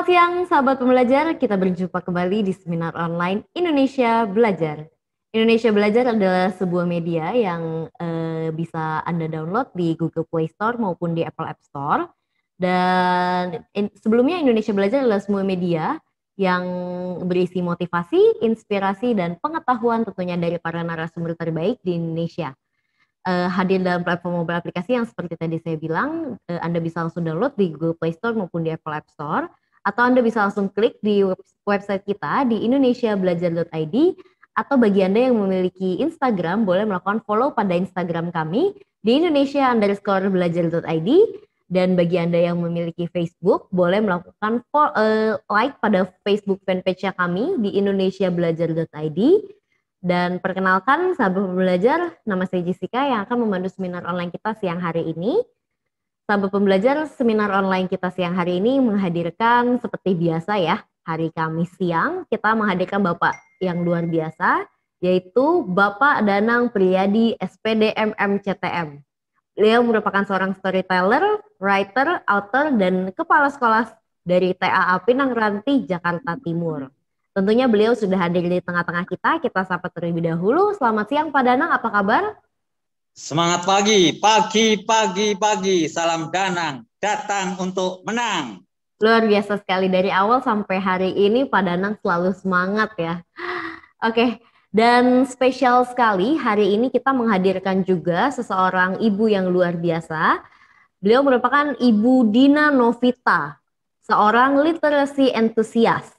siang, sahabat pembelajar. Kita berjumpa kembali di seminar online Indonesia Belajar. Indonesia Belajar adalah sebuah media yang bisa Anda download di Google Play Store maupun di Apple App Store. Dan sebelumnya Indonesia Belajar adalah sebuah media yang berisi motivasi, inspirasi, dan pengetahuan tentunya dari para narasumber terbaik di Indonesia. Hadir dalam platform mobile aplikasi yang seperti tadi saya bilang, Anda bisa langsung download di Google Play Store maupun di Apple App Store, atau Anda bisa langsung klik di website kita di indonesiabelajar.id, atau bagi Anda yang memiliki Instagram, boleh melakukan follow pada Instagram kami di indonesia_belajar.id, dan bagi Anda yang memiliki Facebook, boleh melakukan like pada Facebook fanpage kami di indonesiabelajar.id. Dan perkenalkan sahabat pembelajar, nama saya Jessica yang akan memandu seminar online kita siang hari ini. Sahabat pembelajar, seminar online kita siang hari ini menghadirkan seperti biasa ya, hari Kamis siang kita menghadirkan Bapak yang luar biasa, yaitu Bapak Danang Priyadi SPD MMCTM. Beliau merupakan seorang storyteller, writer, author, dan kepala sekolah dari TAA Pinang Ranti, Jakarta Timur. Tentunya beliau sudah hadir di tengah-tengah kita. Kita sapa terlebih dahulu. Selamat siang Pak Danang, apa kabar? Semangat pagi. Salam Danang, datang untuk menang. Luar biasa sekali, dari awal sampai hari ini Pak Danang selalu semangat ya. Oke, dan spesial sekali hari ini kita menghadirkan juga seseorang ibu yang luar biasa. Beliau merupakan Ibu Dina Novita, seorang literasi entusias.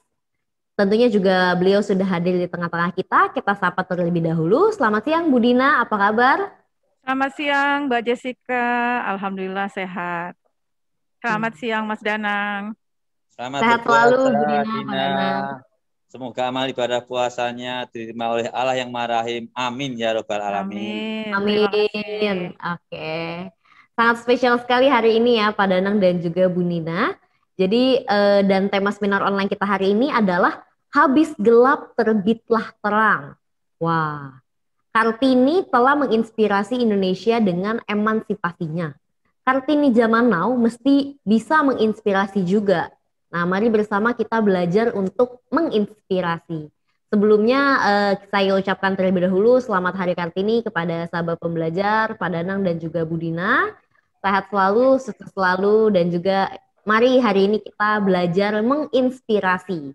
Tentunya juga beliau sudah hadir di tengah-tengah kita. Kita sapa terlebih dahulu. Selamat siang Bu Dina, apa kabar? Selamat siang Mbak Jessica, Alhamdulillah sehat. Selamat siang Mas Danang. Selamat Sehat berpuasa, selalu Bu Dina, Pak Dina. Danang. Semoga amal ibadah puasanya diterima oleh Allah yang Maha Rahim. Amin ya Robbal Alamin. Amin. Oke. Sangat spesial sekali hari ini ya Pak Danang dan juga Bu Nina. Jadi dan tema seminar online kita hari ini adalah habis gelap terbitlah terang. Wah. Kartini telah menginspirasi Indonesia dengan emansipasinya. Kartini zaman now mesti bisa menginspirasi juga. Nah, mari bersama kita belajar untuk menginspirasi. Sebelumnya saya ucapkan terlebih dahulu selamat Hari Kartini kepada sahabat pembelajar, Pak Danang dan juga Bu Dina. Sehat selalu, sukses selalu, dan juga mari hari ini kita belajar menginspirasi.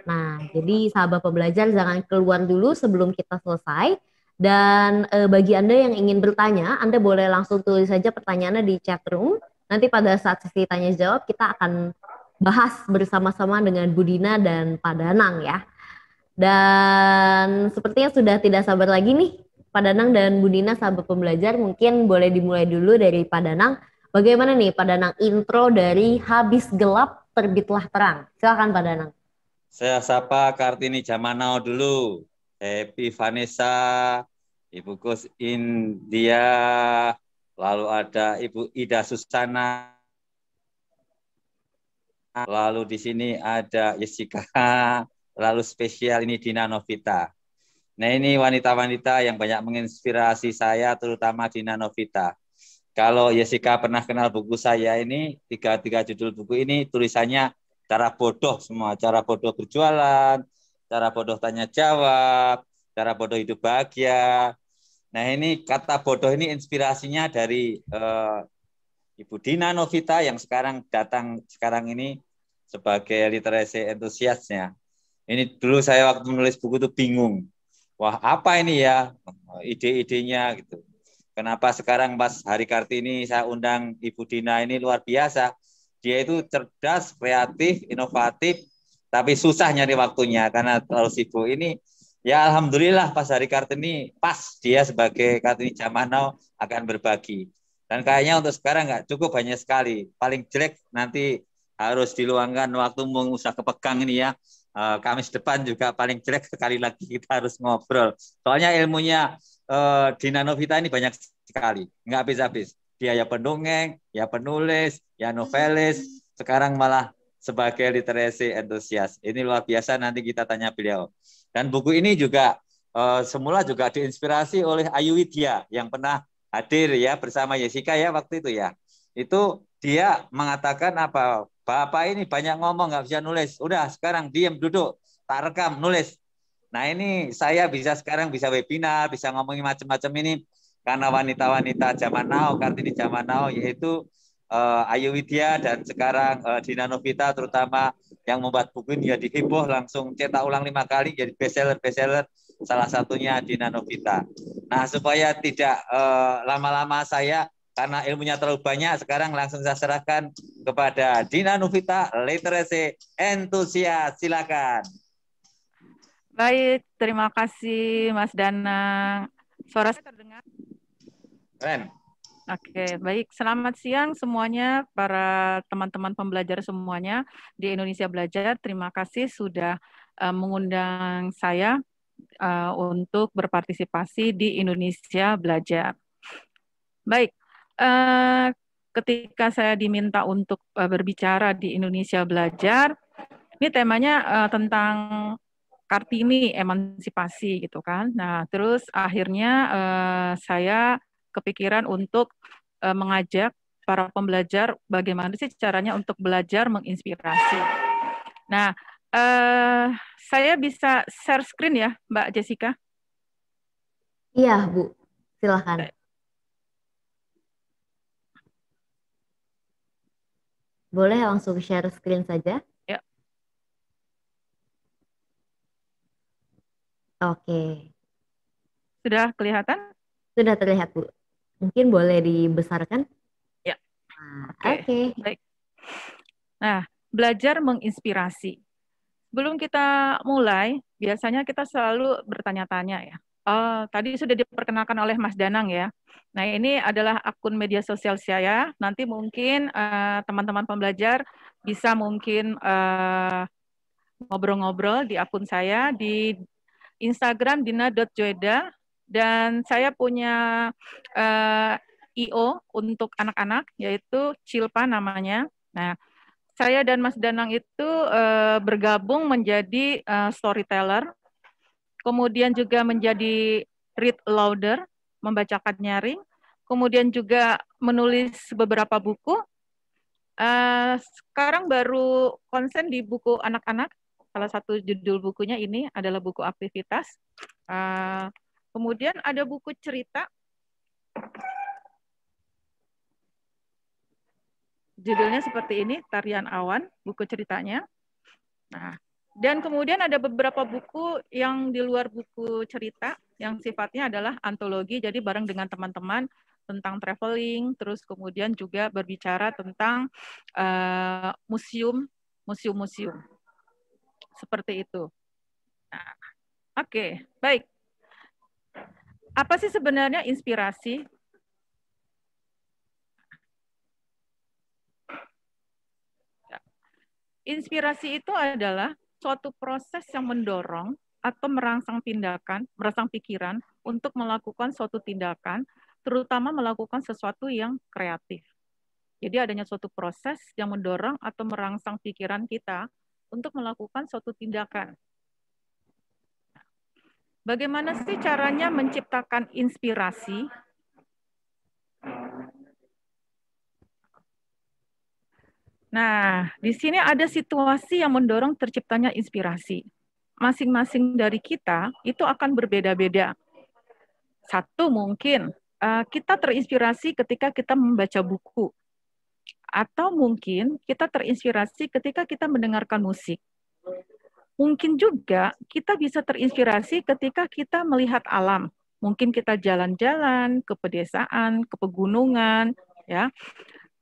Nah, jadi sahabat pembelajar jangan keluar dulu sebelum kita selesai. Dan bagi Anda yang ingin bertanya, Anda boleh langsung tulis saja pertanyaannya di chat room. Nanti pada saat sesi tanya jawab kita akan bahas bersama-sama dengan Bu Dina dan Pak Danang ya. Dan sepertinya sudah tidak sabar lagi nih, Pak Danang dan Bu Dina sahabat pembelajar, mungkin boleh dimulai dulu dari Pak Danang. Bagaimana nih Pak Danang intro dari habis gelap terbitlah terang? Silakan Pak Danang. Saya sapa Kartini zaman now dulu. Happy Vanessa, Ibu Kus India, lalu ada Ibu Ida Susana, lalu di sini ada Jessica, lalu spesial ini Dina Novita. Nah, ini wanita-wanita yang banyak menginspirasi saya, terutama Dina Novita. Kalau Jessica pernah kenal buku saya ini, tiga judul buku ini tulisannya cara bodoh semua, cara bodoh berjualan, cara bodoh tanya jawab, cara bodoh hidup bahagia. Nah, ini kata bodoh ini inspirasinya dari Ibu Dina Novita yang sekarang ini sebagai literasi entusiasnya. Ini dulu saya waktu menulis buku itu bingung. Wah, apa ini ya ide-idenya gitu. Kenapa sekarang pas Hari Kartini saya undang Ibu Dina ini luar biasa. Dia itu cerdas, kreatif, inovatif, tapi susah nyari waktunya karena terlalu sibuk. Ini ya alhamdulillah pas Hari Kartini pas dia sebagai Kartini zaman now akan berbagi. Dan kayaknya untuk sekarang nggak cukup, banyak sekali. Paling jelek nanti harus diluangkan waktu usah kepegang ini ya. Kamis depan juga paling jelek sekali lagi kita harus ngobrol. Soalnya ilmunya Dina Novita ini banyak sekali, nggak habis-habis. Dia ya pendongeng, ya penulis, ya novelis, sekarang malah sebagai literasi entusias. Ini luar biasa, nanti kita tanya beliau. Dan buku ini juga semula juga diinspirasi oleh Ayu Widya yang pernah hadir ya bersama Jessica ya waktu itu ya. Itu dia mengatakan apa? Bapak ini banyak ngomong nggak bisa nulis. Udah sekarang diem duduk, tak rekam nulis. Nah ini saya bisa sekarang bisa webinar, bisa ngomongin macam-macam ini karena wanita-wanita zaman now, Kartini zaman now, yaitu Ayu Widya dan sekarang Dina Novita terutama yang membuat buku ini jadi heboh langsung cetak ulang 5 kali jadi bestseller salah satunya Dina Novita. Nah supaya tidak lama-lama saya karena ilmunya terlalu banyak, sekarang langsung saya serahkan kepada Dina Novita, Literasi Entusias. Silakan. Baik, terima kasih Mas Danang. Suara saya terdengar? Keren. Oke, baik. Selamat siang semuanya, para teman-teman pembelajar semuanya di Indonesia Belajar. Terima kasih sudah mengundang saya untuk berpartisipasi di Indonesia Belajar. Baik, ketika saya diminta untuk berbicara di Indonesia Belajar, ini temanya tentang Kartini emansipasi gitu kan. Nah, terus akhirnya saya kepikiran untuk mengajak para pembelajar bagaimana sih caranya untuk belajar menginspirasi. Nah, saya bisa share screen ya, Mbak Jessica? Iya, Bu. Silakan. Boleh langsung share screen saja? Ya. Oke. Sudah kelihatan? Sudah terlihat, Bu. Mungkin boleh dibesarkan? Ya. Oke. Baik. Nah, belajar menginspirasi. Sebelum kita mulai, biasanya kita selalu bertanya-tanya ya. Tadi sudah diperkenalkan oleh Mas Danang ya. Nah, ini adalah akun media sosial saya. Nanti mungkin teman-teman pembelajar bisa mungkin ngobrol-ngobrol di akun saya di Instagram dina.joeda, dan saya punya IO untuk anak-anak, yaitu Cilpa namanya. Nah, saya dan Mas Danang itu bergabung menjadi storyteller, kemudian juga menjadi read louder, membacakan nyaring, kemudian juga menulis beberapa buku. Sekarang baru konsen di buku anak-anak, salah satu judul bukunya ini adalah buku aktivitas. Kemudian ada buku cerita, judulnya seperti ini, Tarian Awan, buku ceritanya. Nah, dan kemudian ada beberapa buku yang di luar buku cerita, yang sifatnya adalah antologi, jadi bareng dengan teman-teman tentang traveling, terus kemudian juga berbicara tentang museum-museum. Seperti itu. Nah, oke, baik. Apa sih sebenarnya inspirasi? Inspirasi itu adalah suatu proses yang mendorong atau merangsang tindakan, merangsang pikiran untuk melakukan suatu tindakan, terutama melakukan sesuatu yang kreatif. Jadi adanya suatu proses yang mendorong atau merangsang pikiran kita untuk melakukan suatu tindakan. Bagaimana sih caranya menciptakan inspirasi? Nah, di sini ada situasi yang mendorong terciptanya inspirasi. Masing-masing dari kita itu akan berbeda-beda. Satu mungkin kita terinspirasi ketika kita membaca buku. Atau mungkin kita terinspirasi ketika kita mendengarkan musik. Mungkin juga kita bisa terinspirasi ketika kita melihat alam. Mungkin kita jalan-jalan ke pedesaan, ke pegunungan, ya.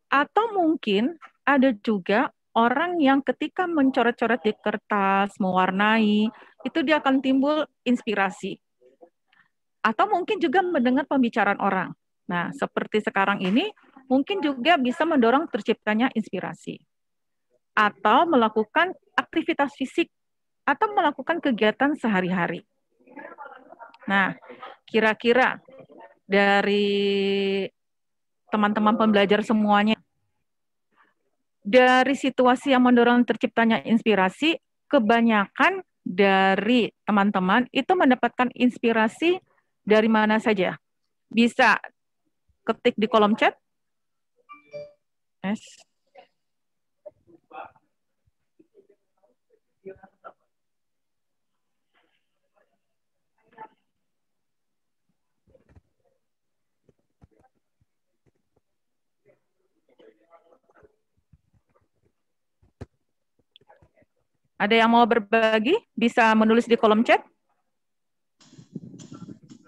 Atau mungkin ada juga orang yang ketika mencoret-coret di kertas, mewarnai, itu dia akan timbul inspirasi. Atau mungkin juga mendengar pembicaraan orang. Nah, seperti sekarang ini, mungkin juga bisa mendorong terciptanya inspirasi. Atau melakukan aktivitas fisik, atau melakukan kegiatan sehari-hari. Nah, kira-kira dari teman-teman pembelajar semuanya, dari situasi yang mendorong terciptanya inspirasi, kebanyakan dari teman-teman itu mendapatkan inspirasi dari mana saja. Bisa ketik di kolom chat. S. Ada yang mau berbagi? Bisa menulis di kolom chat.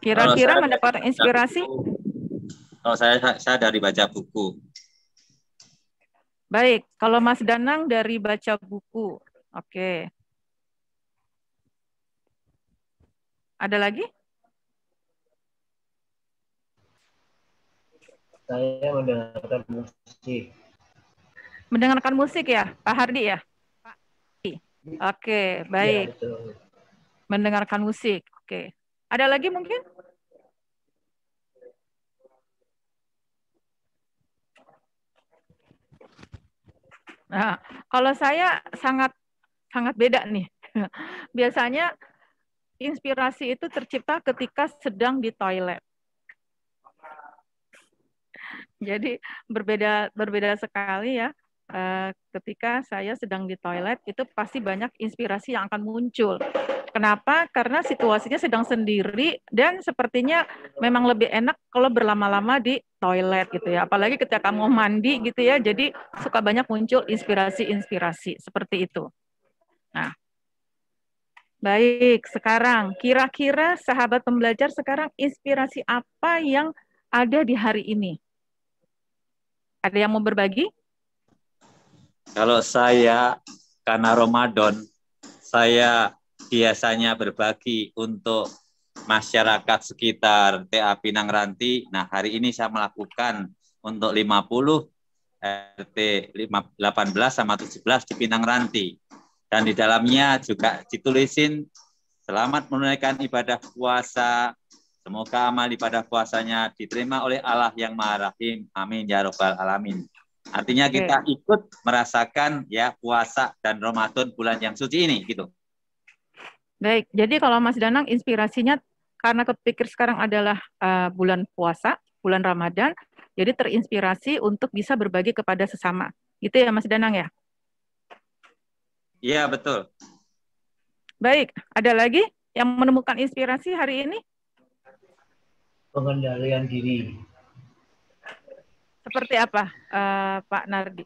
Kira-kira mendapat inspirasi? Kalau saya dari baca buku. Baik, kalau Mas Danang dari baca buku. Oke. Ada lagi? Saya mendengarkan musik. Mendengarkan musik ya, Pak Hardi ya? Pak Hardi. Oke, baik. Ya, betul. Mendengarkan musik. Oke. Ada lagi mungkin? Nah, kalau saya sangat beda nih. Biasanya inspirasi itu tercipta ketika sedang di toilet. Jadi berbeda sekali ya. Ketika saya sedang di toilet itu pasti banyak inspirasi yang akan muncul. Kenapa? Karena situasinya sedang sendiri dan sepertinya memang lebih enak kalau berlama-lama di toilet gitu ya. Apalagi ketika mau mandi gitu ya. Jadi suka banyak muncul inspirasi-inspirasi seperti itu. Nah, baik, sekarang kira-kira sahabat pembelajar sekarang inspirasi apa yang ada di hari ini? Ada yang mau berbagi? Kalau saya, karena Ramadan, saya biasanya berbagi untuk masyarakat sekitar TA Pinang Ranti. Nah, hari ini saya melakukan untuk 50 RT 18 sama 17 di Pinang Ranti. Dan di dalamnya juga ditulisin, selamat menunaikan ibadah puasa. Semoga amal ibadah puasanya diterima oleh Allah yang Maha Rahim. Amin ya Rabbal Alamin. Artinya kita ikut merasakan ya puasa dan Ramadan bulan yang suci ini gitu. Baik, jadi kalau Mas Danang inspirasinya karena kepikir sekarang adalah bulan puasa, bulan Ramadan, jadi terinspirasi untuk bisa berbagi kepada sesama. Gitu ya Mas Danang ya? Iya, betul. Baik, ada lagi yang menemukan inspirasi hari ini? Pengendalian diri. Seperti apa, Pak Nardi?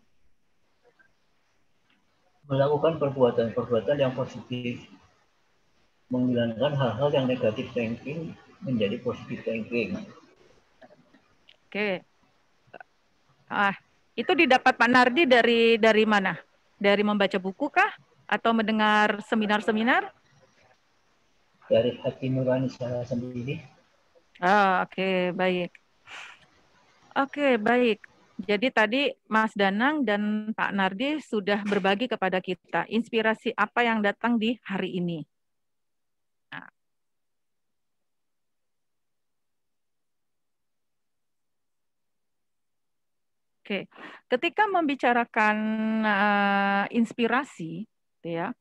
Melakukan perbuatan-perbuatan yang positif. Menghilangkan hal-hal yang negatif thinking menjadi positif thinking. Oke. Itu didapat Pak Nardi dari mana? Dari membaca buku kah? Atau mendengar seminar-seminar? Dari hati nurani saya sendiri. Oke, baik. Oke, baik. Jadi tadi Mas Danang dan Pak Nardi sudah berbagi kepada kita inspirasi apa yang datang di hari ini. Nah. Oke, ketika membicarakan inspirasi, ya,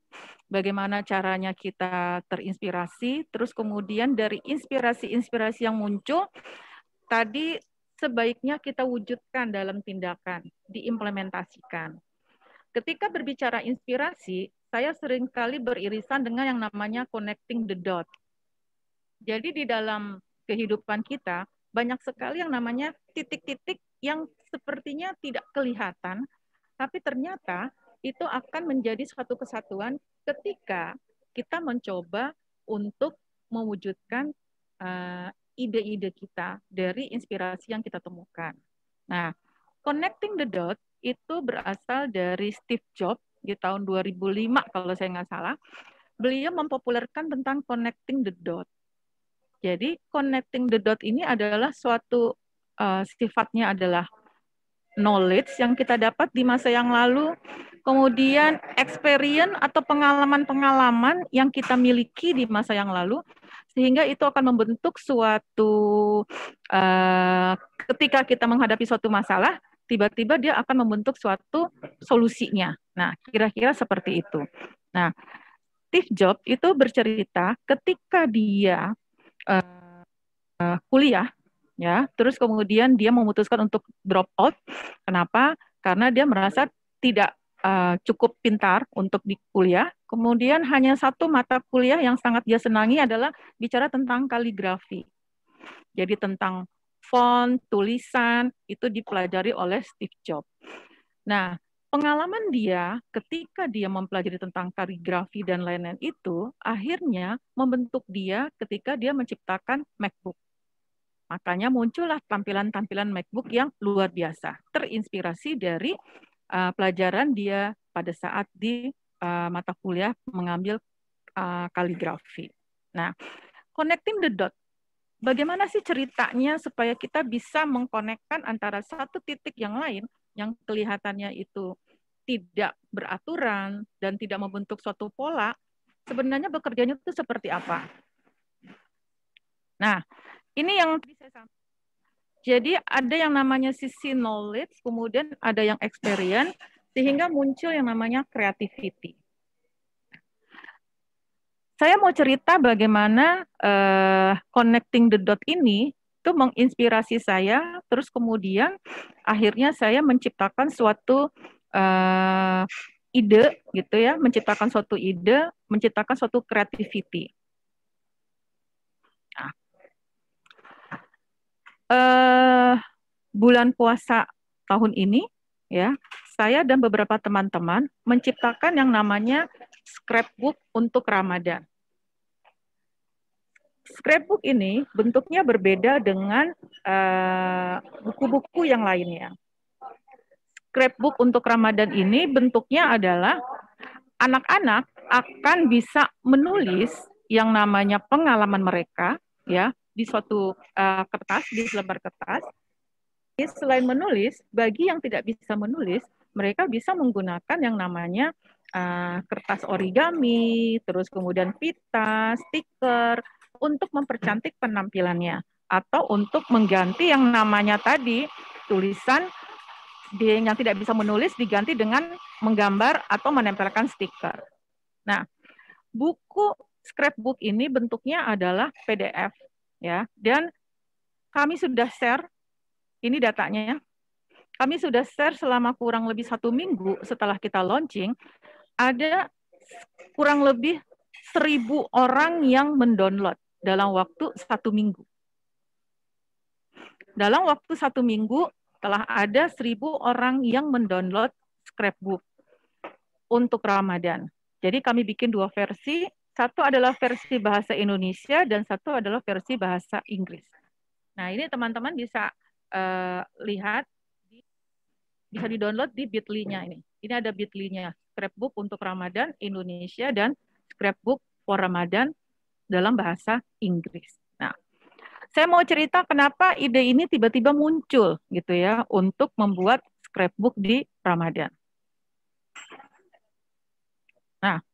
bagaimana caranya kita terinspirasi, terus kemudian dari inspirasi-inspirasi yang muncul, tadi sebaiknya kita wujudkan dalam tindakan, diimplementasikan. Ketika berbicara inspirasi, saya seringkali beririsan dengan yang namanya connecting the dot. Jadi di dalam kehidupan kita, banyak sekali yang namanya titik-titik yang sepertinya tidak kelihatan, tapi ternyata itu akan menjadi suatu kesatuan ketika kita mencoba untuk mewujudkan ide-ide kita dari inspirasi yang kita temukan. Nah, connecting the dot itu berasal dari Steve Jobs di tahun 2005 kalau saya nggak salah. Beliau mempopulerkan tentang connecting the dot. Jadi connecting the dot ini adalah suatu sifatnya adalah knowledge yang kita dapat di masa yang lalu, kemudian experience atau pengalaman-pengalaman yang kita miliki di masa yang lalu, sehingga itu akan membentuk suatu ketika kita menghadapi suatu masalah, tiba-tiba dia akan membentuk suatu solusinya. Nah, kira-kira seperti itu. Nah, Steve Jobs itu bercerita ketika dia kuliah, ya, terus kemudian dia memutuskan untuk drop out. Kenapa? karena dia merasa tidak cukup pintar untuk di kuliah. Kemudian hanya satu mata kuliah yang sangat dia senangi adalah bicara tentang kaligrafi. Jadi tentang font, tulisan, itu dipelajari oleh Steve Jobs. Nah, pengalaman dia ketika dia mempelajari tentang kaligrafi dan lain-lain itu, akhirnya membentuk dia ketika dia menciptakan MacBook. Makanya muncullah tampilan-tampilan MacBook yang luar biasa, terinspirasi dari pelajaran dia pada saat di mata kuliah mengambil kaligrafi. Nah, connecting the dot. Bagaimana sih ceritanya supaya kita bisa mengkonekkan antara satu titik yang lain yang kelihatannya itu tidak beraturan dan tidak membentuk suatu pola, sebenarnya bekerjanya itu seperti apa? Nah, ini yang bisa saya sampaikan. Jadi ada yang namanya sisi knowledge, kemudian ada yang experience, sehingga muncul yang namanya creativity. Saya mau cerita bagaimana connecting the dot ini itu menginspirasi saya, terus kemudian akhirnya saya menciptakan suatu ide, gitu ya, menciptakan suatu ide, menciptakan suatu creativity. Bulan puasa tahun ini, ya, saya dan beberapa teman-teman menciptakan yang namanya scrapbook untuk Ramadan. Scrapbook ini bentuknya berbeda dengan buku-buku yang lainnya. Scrapbook untuk Ramadan ini bentuknya adalah anak-anak akan bisa menulis yang namanya pengalaman mereka, ya, di suatu kertas, di selembar kertas. Selain menulis, bagi yang tidak bisa menulis, mereka bisa menggunakan yang namanya kertas origami, terus kemudian pita, stiker, untuk mempercantik penampilannya. Atau untuk mengganti yang namanya tadi, tulisan yang tidak bisa menulis diganti dengan menggambar atau menempelkan stiker. Nah, buku scrapbook ini bentuknya adalah PDF, ya, dan kami sudah share, ini datanya, kami sudah share selama kurang lebih 1 minggu setelah kita launching, ada kurang lebih 1.000 orang yang mendownload dalam waktu 1 minggu. Dalam waktu 1 minggu telah ada 1.000 orang yang mendownload scrapbook untuk Ramadan. Jadi kami bikin 2 versi, satu adalah versi bahasa Indonesia dan satu adalah versi bahasa Inggris. Nah, ini teman-teman bisa lihat, bisa di-download di Bitly-nya ini. Ini ada Bitly-nya, scrapbook untuk Ramadan Indonesia dan scrapbook for Ramadan dalam bahasa Inggris. Nah, saya mau cerita kenapa ide ini tiba-tiba muncul gitu ya untuk membuat scrapbook di Ramadan. Nah,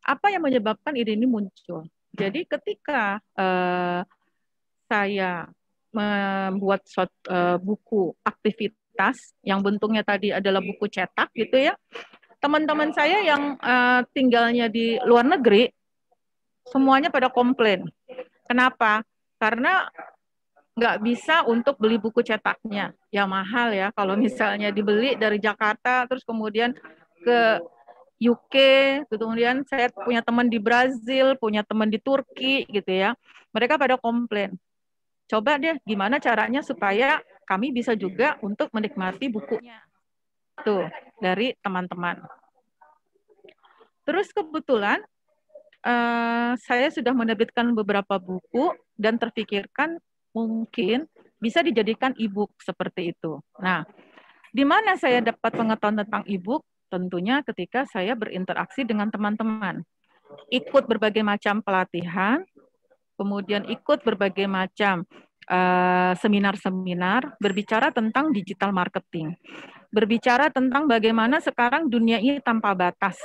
apa yang menyebabkan ide ini muncul? Jadi ketika saya membuat suatu buku aktivitas yang bentuknya tadi adalah buku cetak gitu ya, teman-teman saya yang tinggalnya di luar negeri semuanya pada komplain. Kenapa? Karena nggak bisa untuk beli buku cetaknya, ya mahal ya. Kalau misalnya dibeli dari Jakarta, terus kemudian ke UK, kemudian saya punya teman di Brazil, punya teman di Turki gitu ya. Mereka pada komplain. Coba deh gimana caranya supaya kami bisa juga untuk menikmati bukunya. Tuh, dari teman-teman. Terus kebetulan saya sudah menerbitkan beberapa buku dan terpikirkan mungkin bisa dijadikan e-book seperti itu. Nah, di mana saya dapat pengetahuan tentang e-book? Tentunya ketika saya berinteraksi dengan teman-teman. Ikut berbagai macam pelatihan, kemudian ikut berbagai macam seminar-seminar, berbicara tentang digital marketing. Berbicara tentang bagaimana sekarang dunia ini tanpa batas,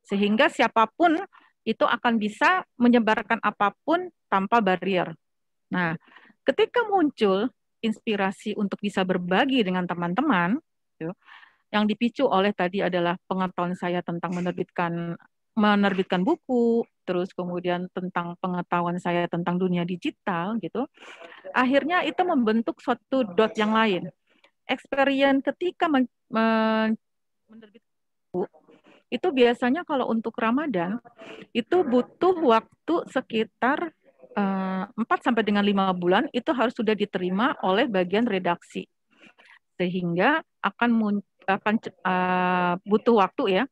sehingga siapapun itu akan bisa menyebarkan apapun tanpa barrier. Nah, ketika muncul inspirasi untuk bisa berbagi dengan teman-teman, yang dipicu oleh tadi adalah pengetahuan saya tentang menerbitkan buku, terus kemudian tentang pengetahuan saya tentang dunia digital gitu. Akhirnya itu membentuk suatu dot yang lain. experience ketika menerbitkan buku, itu biasanya kalau untuk Ramadan, itu butuh waktu sekitar 4 sampai dengan 5 bulan, itu harus sudah diterima oleh bagian redaksi. Sehingga akan butuh waktu ya,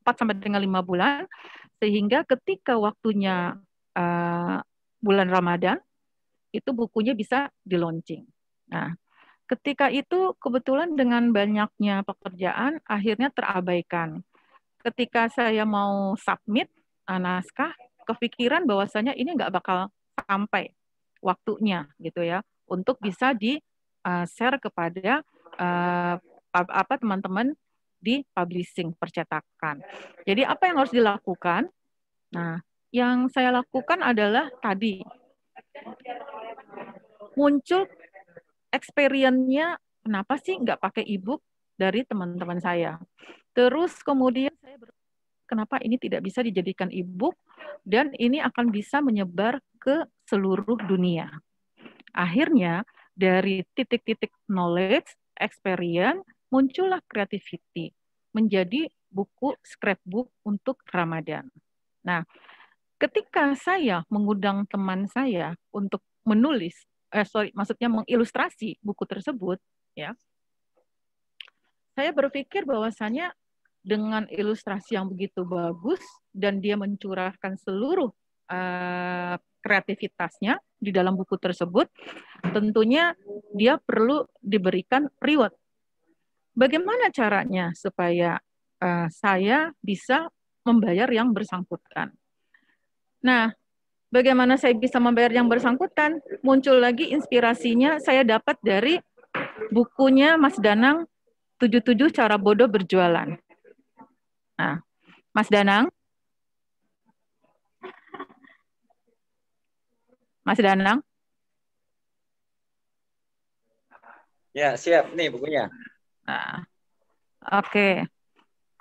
4 sampai dengan 5 bulan, sehingga ketika waktunya bulan Ramadan, itu bukunya bisa di-launching. Nah, ketika itu kebetulan dengan banyaknya pekerjaan, akhirnya terabaikan. Ketika saya mau submit naskah, kepikiran bahwasanya ini nggak bakal sampai waktunya gitu ya, untuk bisa di-share kepada teman-teman di publishing percetakan. Jadi apa yang harus dilakukan? Nah, yang saya lakukan adalah tadi muncul experience-nya, kenapa sih nggak pakai e-book dari teman-teman saya. Terus kemudian saya kenapa ini tidak bisa dijadikan e-book dan ini akan bisa menyebar ke seluruh dunia. Akhirnya dari titik-titik knowledge, experience, muncullah creativity menjadi buku scrapbook untuk Ramadan. Nah, ketika saya mengundang teman saya untuk menulis, maksudnya mengilustrasi buku tersebut, ya, saya berpikir bahwasannya dengan ilustrasi yang begitu bagus dan dia mencurahkan seluruh kreativitasnya di dalam buku tersebut, tentunya dia perlu diberikan reward. Bagaimana caranya supaya saya bisa membayar yang bersangkutan? Nah, bagaimana saya bisa membayar yang bersangkutan? Muncul lagi inspirasinya saya dapat dari bukunya Mas Danang, 77 Cara Bodoh Berjualan. Nah, Mas Danang? Mas Danang? Ya, siap nih bukunya. Nah, oke.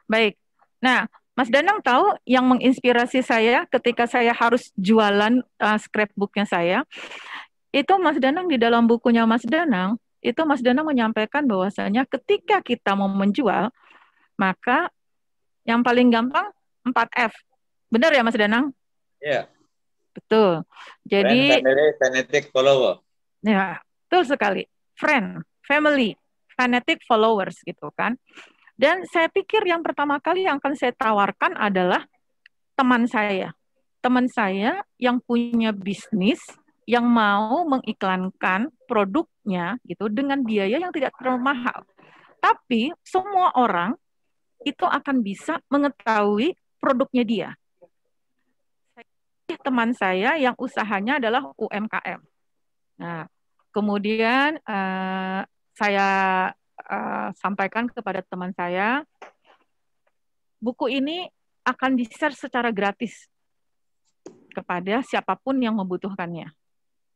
Baik. Nah, Mas Danang tahu yang menginspirasi saya ketika saya harus jualan scrapbooknya saya, itu Mas Danang di dalam bukunya Mas Danang, itu Mas Danang menyampaikan bahwasanya ketika kita mau menjual, maka yang paling gampang 4F. Benar ya Mas Danang? Iya. Betul. Jadi Friend, family, fanatic, follower. Ya, betul sekali. Friend, family, fanatic, followers gitu kan. Dan saya pikir yang pertama kali yang akan saya tawarkan adalah teman saya. Teman saya yang punya bisnis, yang mau mengiklankan produknya gitu dengan biaya yang tidak terlalu mahal. Tapi semua orang itu akan bisa mengetahui produknya dia. Teman saya yang usahanya adalah UMKM. Nah, kemudian saya sampaikan kepada teman saya, buku ini akan di-share secara gratis kepada siapapun yang membutuhkannya.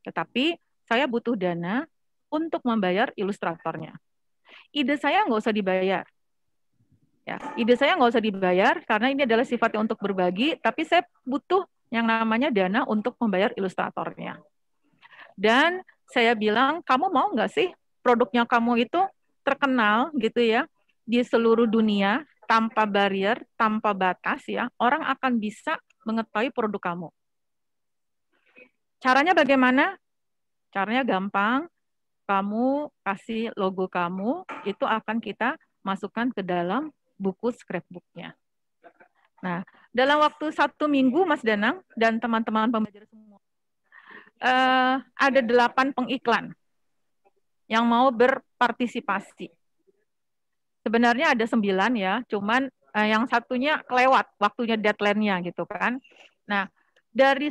Tetapi saya butuh dana untuk membayar ilustratornya. Ide saya nggak usah dibayar. Ya, ide saya nggak usah dibayar karena ini adalah sifatnya untuk berbagi, tapi saya butuh yang namanya dana untuk membayar ilustratornya. Dan saya bilang, kamu mau nggak sih produknya kamu itu terkenal gitu ya di seluruh dunia tanpa barrier, tanpa batas ya, orang akan bisa mengetahui produk kamu. Caranya bagaimana? Caranya gampang, kamu kasih logo kamu, itu akan kita masukkan ke dalam buku scrapbooknya. Nah, dalam waktu 1 minggu Mas Danang dan teman-teman pembelajar semua, ada 8 pengiklan yang mau berpartisipasi. Sebenarnya ada 9 ya, cuman yang satunya kelewat waktunya, deadline-nya gitu kan. Nah, dari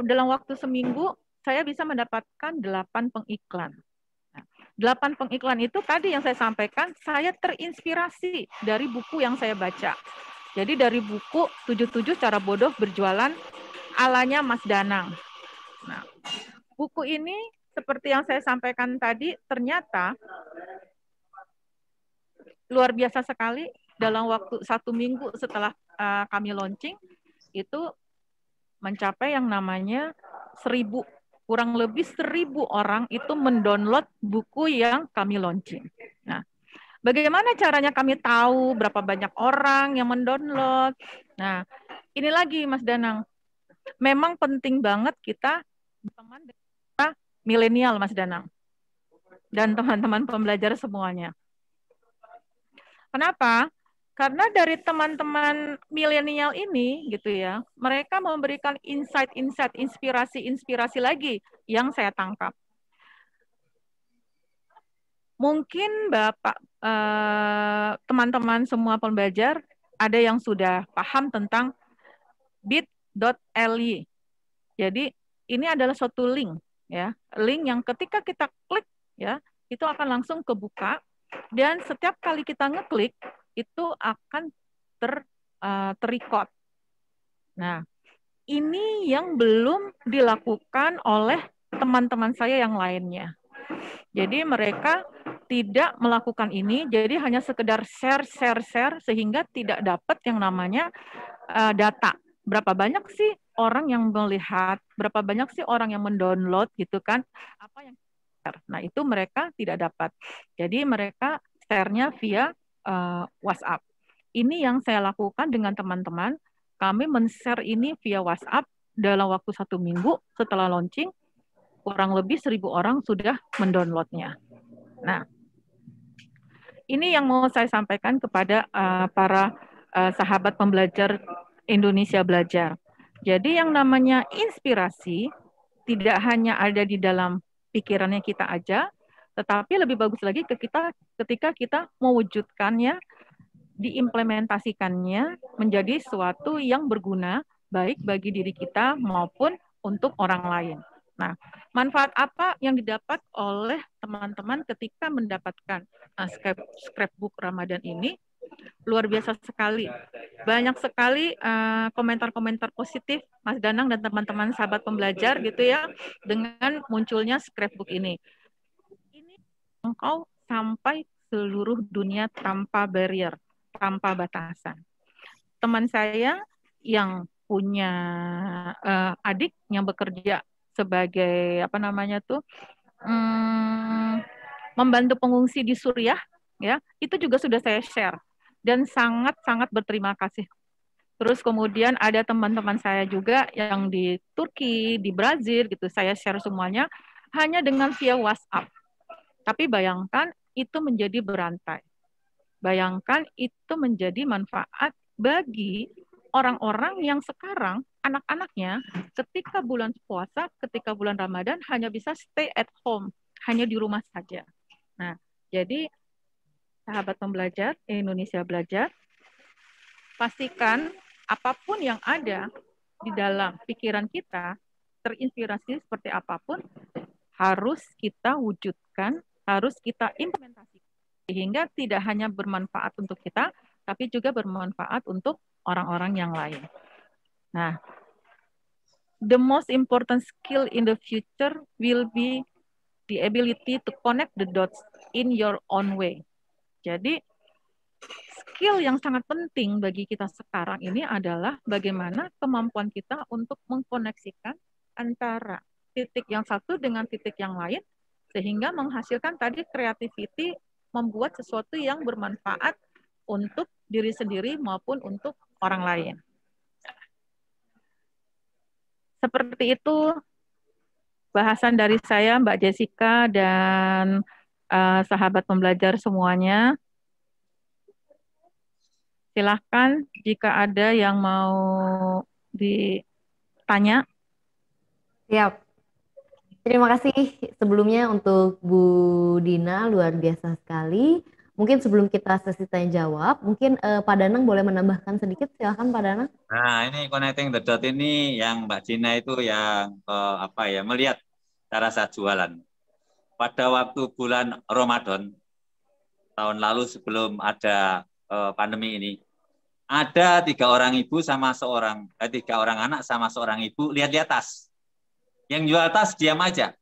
dalam waktu seminggu saya bisa mendapatkan 8 pengiklan. Nah, 8 pengiklan itu tadi yang saya sampaikan, saya terinspirasi dari buku yang saya baca. Jadi dari buku 77 Cara Bodoh Berjualan alanya Mas Danang. Nah, buku ini seperti yang saya sampaikan tadi, ternyata luar biasa sekali. Dalam waktu 1 minggu setelah kami launching, itu mencapai yang namanya 1000 kurang lebih 1.000 orang itu mendownload buku yang kami launching. Nah, bagaimana caranya kami tahu berapa banyak orang yang mendownload? Nah, ini lagi Mas Danang. Memang penting banget kita berteman dengan milenial Mas Danang. Dan teman-teman pembelajar semuanya. Kenapa? Karena dari teman-teman milenial ini gitu ya, mereka memberikan insight-insight, inspirasi-inspirasi lagi yang saya tangkap. Mungkin Bapak, teman-teman semua pembelajar, ada yang sudah paham tentang bit.ly. Jadi ini adalah suatu link, ya, link yang ketika kita klik, ya, itu akan langsung kebuka, dan setiap kali kita ngeklik itu akan terrecord. Nah, ini yang belum dilakukan oleh teman-teman saya yang lainnya. Jadi mereka tidak melakukan ini, jadi hanya sekedar share sehingga tidak dapat yang namanya data. Berapa banyak sih orang yang melihat, berapa banyak sih orang yang mendownload gitu kan, apa yang share. Nah, itu mereka tidak dapat. Jadi mereka share-nya via WhatsApp. Ini yang saya lakukan dengan teman-teman. Kami men-share ini via WhatsApp dalam waktu 1 minggu setelah launching, kurang lebih 1.000 orang sudah mendownloadnya. Nah, ini yang mau saya sampaikan kepada para sahabat pembelajar Indonesia Belajar. Jadi yang namanya inspirasi tidak hanya ada di dalam pikirannya kita aja, tetapi lebih bagus lagi ketika kita mewujudkannya, diimplementasikannya menjadi sesuatu yang berguna baik bagi diri kita maupun untuk orang lain. Nah, manfaat apa yang didapat oleh teman-teman ketika mendapatkan scrapbook Ramadan ini? Luar biasa sekali. Banyak sekali komentar-komentar positif Mas Danang dan teman-teman sahabat pembelajar gitu ya, dengan munculnya scrapbook ini. Ini engkau sampai seluruh dunia tanpa barrier, tanpa batasan. Teman saya yang punya adik yang bekerja sebagai membantu pengungsi di Suriah, ya, itu juga sudah saya share dan sangat-sangat berterima kasih. Terus kemudian ada teman-teman saya juga yang di Turki, di Brazil gitu, saya share semuanya hanya dengan via WhatsApp. Tapi bayangkan itu menjadi berantai. Bayangkan itu menjadi manfaat bagi orang-orang yang sekarang anak-anaknya ketika bulan puasa, ketika bulan Ramadan hanya bisa stay at home, hanya di rumah saja. Nah, jadi sahabat pembelajar Indonesia Belajar, pastikan apapun yang ada di dalam pikiran kita, terinspirasi seperti apapun, harus kita wujudkan, harus kita implementasikan. Sehingga tidak hanya bermanfaat untuk kita, tapi juga bermanfaat untuk orang-orang yang lain. Nah, the most important skill in the future will be the ability to connect the dots in your own way. Jadi, skill yang sangat penting bagi kita sekarang ini adalah bagaimana kemampuan kita untuk mengkoneksikan antara titik yang satu dengan titik yang lain, sehingga menghasilkan tadi creativity, membuat sesuatu yang bermanfaat untuk diri sendiri maupun untuk orang lain. Seperti itu bahasan dari saya, Mbak Jessica dan sahabat pembelajar semuanya. Silahkan jika ada yang mau ditanya. Siap. Terima kasih sebelumnya untuk Bu Dina, luar biasa sekali. Mungkin sebelum kita sesi tanya jawab, mungkin Pak Danang boleh menambahkan sedikit, silahkan Pak Danang. Nah, ini connecting the dot ini yang Mbak Dina itu yang melihat cara saya jualan. Pada waktu bulan Ramadan tahun lalu sebelum ada pandemi ini, ada 3 orang ibu sama 3 orang anak sama seorang ibu lihat di atas. Yang jual tas diam aja.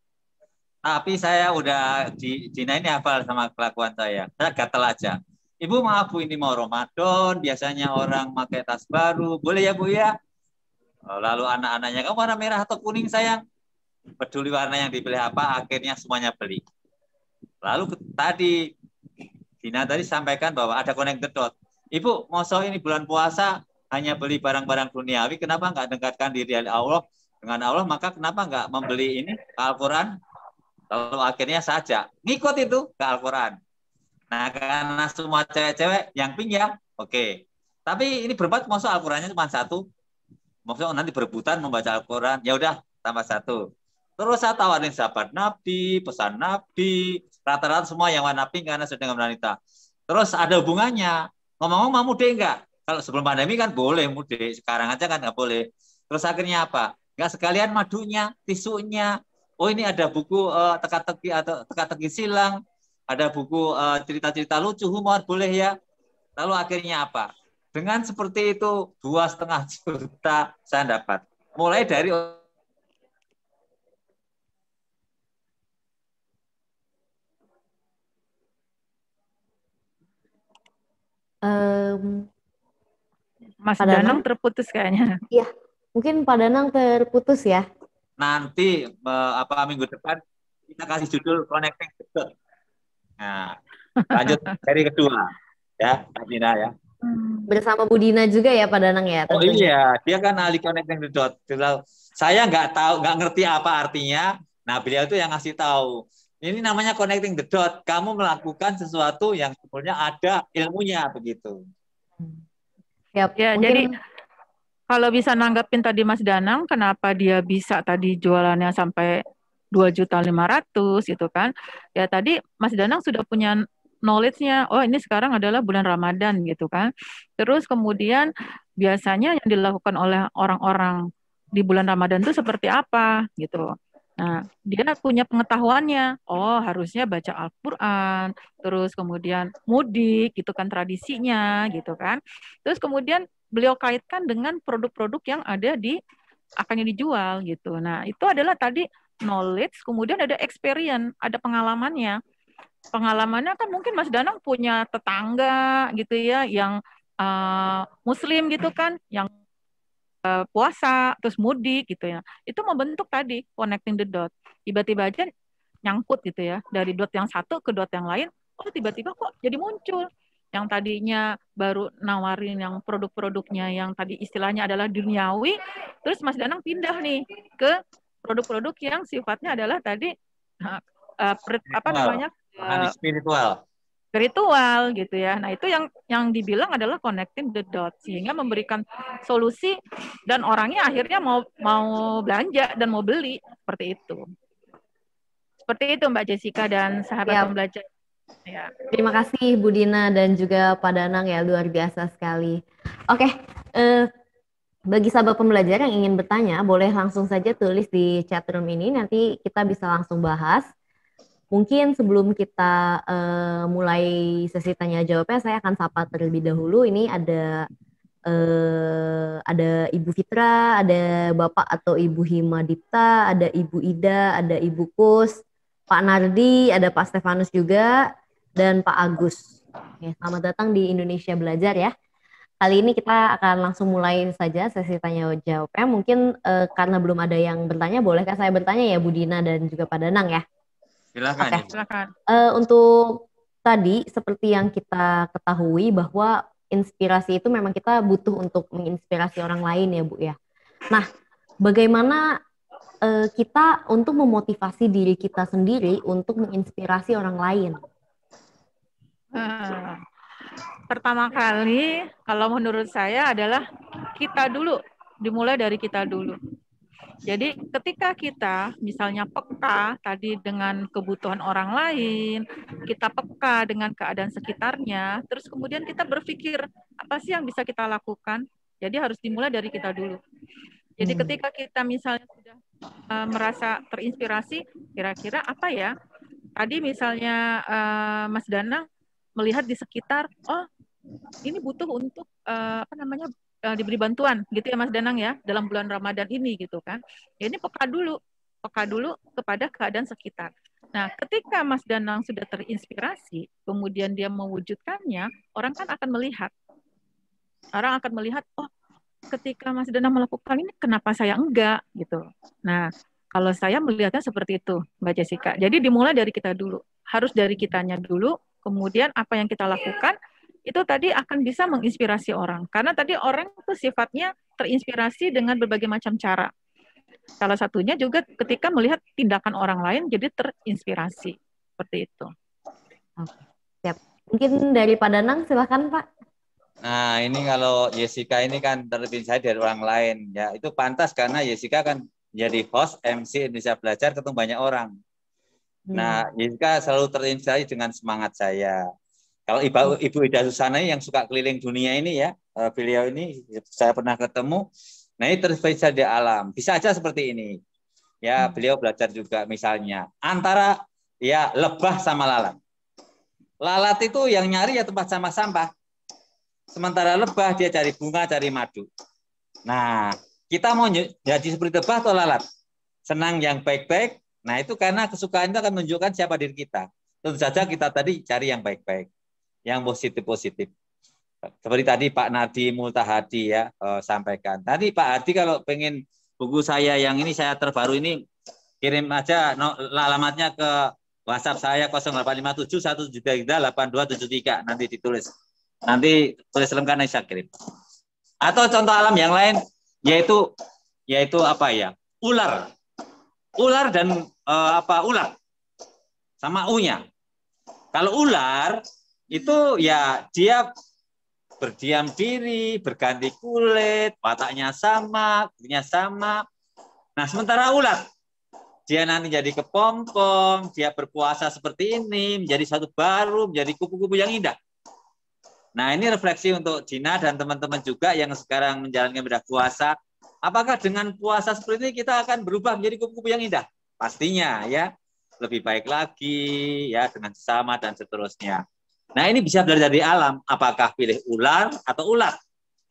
Tapi saya udah Dina ini hafal sama kelakuan saya. Saya gatel aja. Ibu maaf Bu, ini mau Ramadan, biasanya orang pakai tas baru. Boleh ya Bu ya? Lalu anak-anaknya, kamu warna merah atau kuning sayang? peduli warna yang dipilih apa, akhirnya semuanya beli. Lalu tadi Dina tadi sampaikan bahwa ada connect the dot. Ibu, masa ini bulan puasa hanya beli barang-barang duniawi, kenapa nggak dekatkan diri Allah dengan Allah, maka kenapa nggak membeli ini Al-Quran? Lalu akhirnya saja ngikut itu ke Al-Quran. Nah, karena semua cewek-cewek yang pink ya, oke. Tapi ini berempat, masa Al-Qurannya cuma satu, maksudnya nanti berebutan membaca Al-Quran, ya udah tambah satu. Terus saya tawarin sahabat Nabi, pesan Nabi, rata-rata semua yang warna pink karena sedang wanita. Terus ada hubungannya, ngomong-ngomong mau mudik enggak? Kalau sebelum pandemi kan boleh mudik, sekarang aja kan nggak boleh. Terus akhirnya apa? Nggak sekalian madunya, tisunya. Oh ini ada buku teka-teki atau teka-teki silang, ada buku cerita-cerita lucu, humor, boleh ya. Lalu akhirnya apa? Dengan seperti itu 2,5 juta saya dapat. Mulai dari Mas Pak Danang Danang? terputus kayaknya. Iya, mungkin Pak Danang terputus ya. nanti minggu depan kita kasih judul Connecting the Dots. Nah, lanjut dari kedua ya, Kak Dina ya. Bersama Bu Dina juga ya Pak Danang ya Oh tentunya. iya, dia kan ahli Connecting the Dots. Saya nggak tahu, nggak ngerti apa artinya. Nah, beliau itu yang ngasih tahu. Ini namanya Connecting the Dots. Kamu melakukan sesuatu yang sebenarnya ada ilmunya begitu. Siap. Ya, Mungkin jadi kalau bisa nanggapin tadi Mas Danang, kenapa dia bisa tadi jualannya sampai 2.500.000 gitu kan? Ya tadi Mas Danang sudah punya knowledge-nya, oh ini sekarang adalah bulan Ramadan gitu kan. Terus kemudian biasanya yang dilakukan oleh orang-orang di bulan Ramadan itu seperti apa gitu. Nah, dia punya pengetahuannya. Oh, harusnya baca Al-Qur'an, terus kemudian mudik gitu kan tradisinya gitu kan. Terus kemudian beliau kaitkan dengan produk-produk yang ada di akan dijual gitu. Nah, itu adalah tadi knowledge, kemudian ada experience, ada pengalamannya. Pengalamannya kan mungkin Mas Danang punya tetangga gitu ya yang muslim gitu kan, yang puasa terus mudik gitu ya. Itu membentuk tadi connecting the dot. Tiba-tiba aja nyangkut gitu ya, dari dot yang satu ke dot yang lain. Oh, tiba-tiba kok jadi muncul yang tadinya baru nawarin yang produk-produknya yang tadi istilahnya adalah duniawi, terus Mas Danang pindah nih ke produk-produk yang sifatnya adalah tadi apa namanya spiritual gitu ya. Nah, itu yang dibilang adalah connecting the dots sehingga memberikan solusi dan orangnya akhirnya mau belanja dan mau beli seperti itu. Seperti itu Mbak Jessica dan sahabat pembelajar. Ya. Terima kasih Bu Dina dan juga Pak Danang ya, luar biasa sekali. Oke, bagi sahabat pembelajar yang ingin bertanya, boleh langsung saja tulis di chat room ini, nanti kita bisa langsung bahas. Mungkin sebelum kita mulai sesi tanya jawabnya, saya akan sapa terlebih dahulu. Ini ada Ibu Fitra, ada Bapak atau Ibu Himadipta, ada Ibu Ida, ada Ibu Kus, Pak Nardi, ada Pak Stefanus juga, dan Pak Agus. Oke, selamat datang di Indonesia Belajar ya. Kali ini kita akan langsung mulai saja sesi tanya jawabnya. Mungkin karena belum ada yang bertanya, bolehkah saya bertanya ya Bu Dina dan juga Pak Danang ya? Silakan. Okay. Silakan. Untuk tadi seperti yang kita ketahui bahwa inspirasi itu memang kita butuh untuk menginspirasi orang lain ya Bu ya. Nah, bagaimana kita untuk memotivasi diri kita sendiri untuk menginspirasi orang lain? Pertama kali, kalau menurut saya adalah kita dulu, dimulai dari kita dulu. Jadi ketika kita misalnya peka tadi dengan kebutuhan orang lain, kita peka dengan keadaan sekitarnya, terus kemudian kita berpikir apa sih yang bisa kita lakukan. Jadi harus dimulai dari kita dulu. Jadi ketika kita misalnya sudah merasa terinspirasi, kira-kira apa ya? Tadi misalnya Mas Danang melihat di sekitar, oh ini butuh untuk diberi bantuan gitu ya Mas Danang ya dalam bulan Ramadan ini gitu kan. Ya, ini peka dulu kepada keadaan sekitar. Nah, ketika Mas Danang sudah terinspirasi, kemudian dia mewujudkannya, orang kan akan melihat. Orang akan melihat, oh ketika Mas Danang melakukan ini, kenapa saya enggak gitu. Nah, Kalau saya melihatnya seperti itu, Mbak Jessica. Jadi dimulai dari kita dulu. Harus dari kitanya dulu, kemudian apa yang kita lakukan, itu tadi akan bisa menginspirasi orang. Karena tadi orang itu sifatnya terinspirasi dengan berbagai macam cara. Salah satunya juga ketika melihat tindakan orang lain, jadi terinspirasi. Seperti itu. Oke, siap. Mungkin dari Pak Danang, silakan Pak. Nah, ini kalau Jessica ini kan terinspirasi dari orang lain. Ya, itu pantas karena Jessica kan jadi host MC Indonesia Belajar ketemu banyak orang. Nah, Jessica selalu terinspirasi dengan semangat saya. Kalau Ibu Ida Susana yang suka keliling dunia ini ya, beliau ini saya pernah ketemu. Nah, ini terinspirasi di alam. Bisa aja seperti ini. Ya, beliau belajar juga misalnya antara ya lebah sama lalat. Lalat itu yang nyari ya tempat sampah-sampah. Sementara lebah dia cari bunga, cari madu. Nah, kita mau jadi seperti lebah atau lalat? Senang yang baik-baik. Nah, itu karena kesukaan itu akan menunjukkan siapa diri kita. Tentu saja kita tadi cari yang baik-baik, yang positif-positif. Seperti tadi Pak Nadi Multahadi ya sampaikan. Tadi Pak Hadi kalau pengen buku saya yang ini saya terbaru ini, kirim aja alamatnya ke WhatsApp saya 0857 173 8273 nanti ditulis. Nanti tulis lengkap nanti saya kirim. Atau contoh alam yang lain yaitu apa ya? Ular. Ular dan ular sama U-nya. Kalau ular itu ya dia berdiam diri, berganti kulit, wataknya sama, kulinya sama. Nah, sementara ular dia nanti jadi kepompong, dia berpuasa seperti ini, menjadi satu baru, menjadi kupu-kupu yang indah. Nah, ini refleksi untuk Dina dan teman-teman juga yang sekarang menjalankan ibadah puasa. Apakah dengan puasa seperti ini kita akan berubah menjadi kupu-kupu yang indah? Pastinya ya, lebih baik lagi ya dengan sesama dan seterusnya. Nah, ini bisa belajar dari alam. Apakah pilih ular atau ulat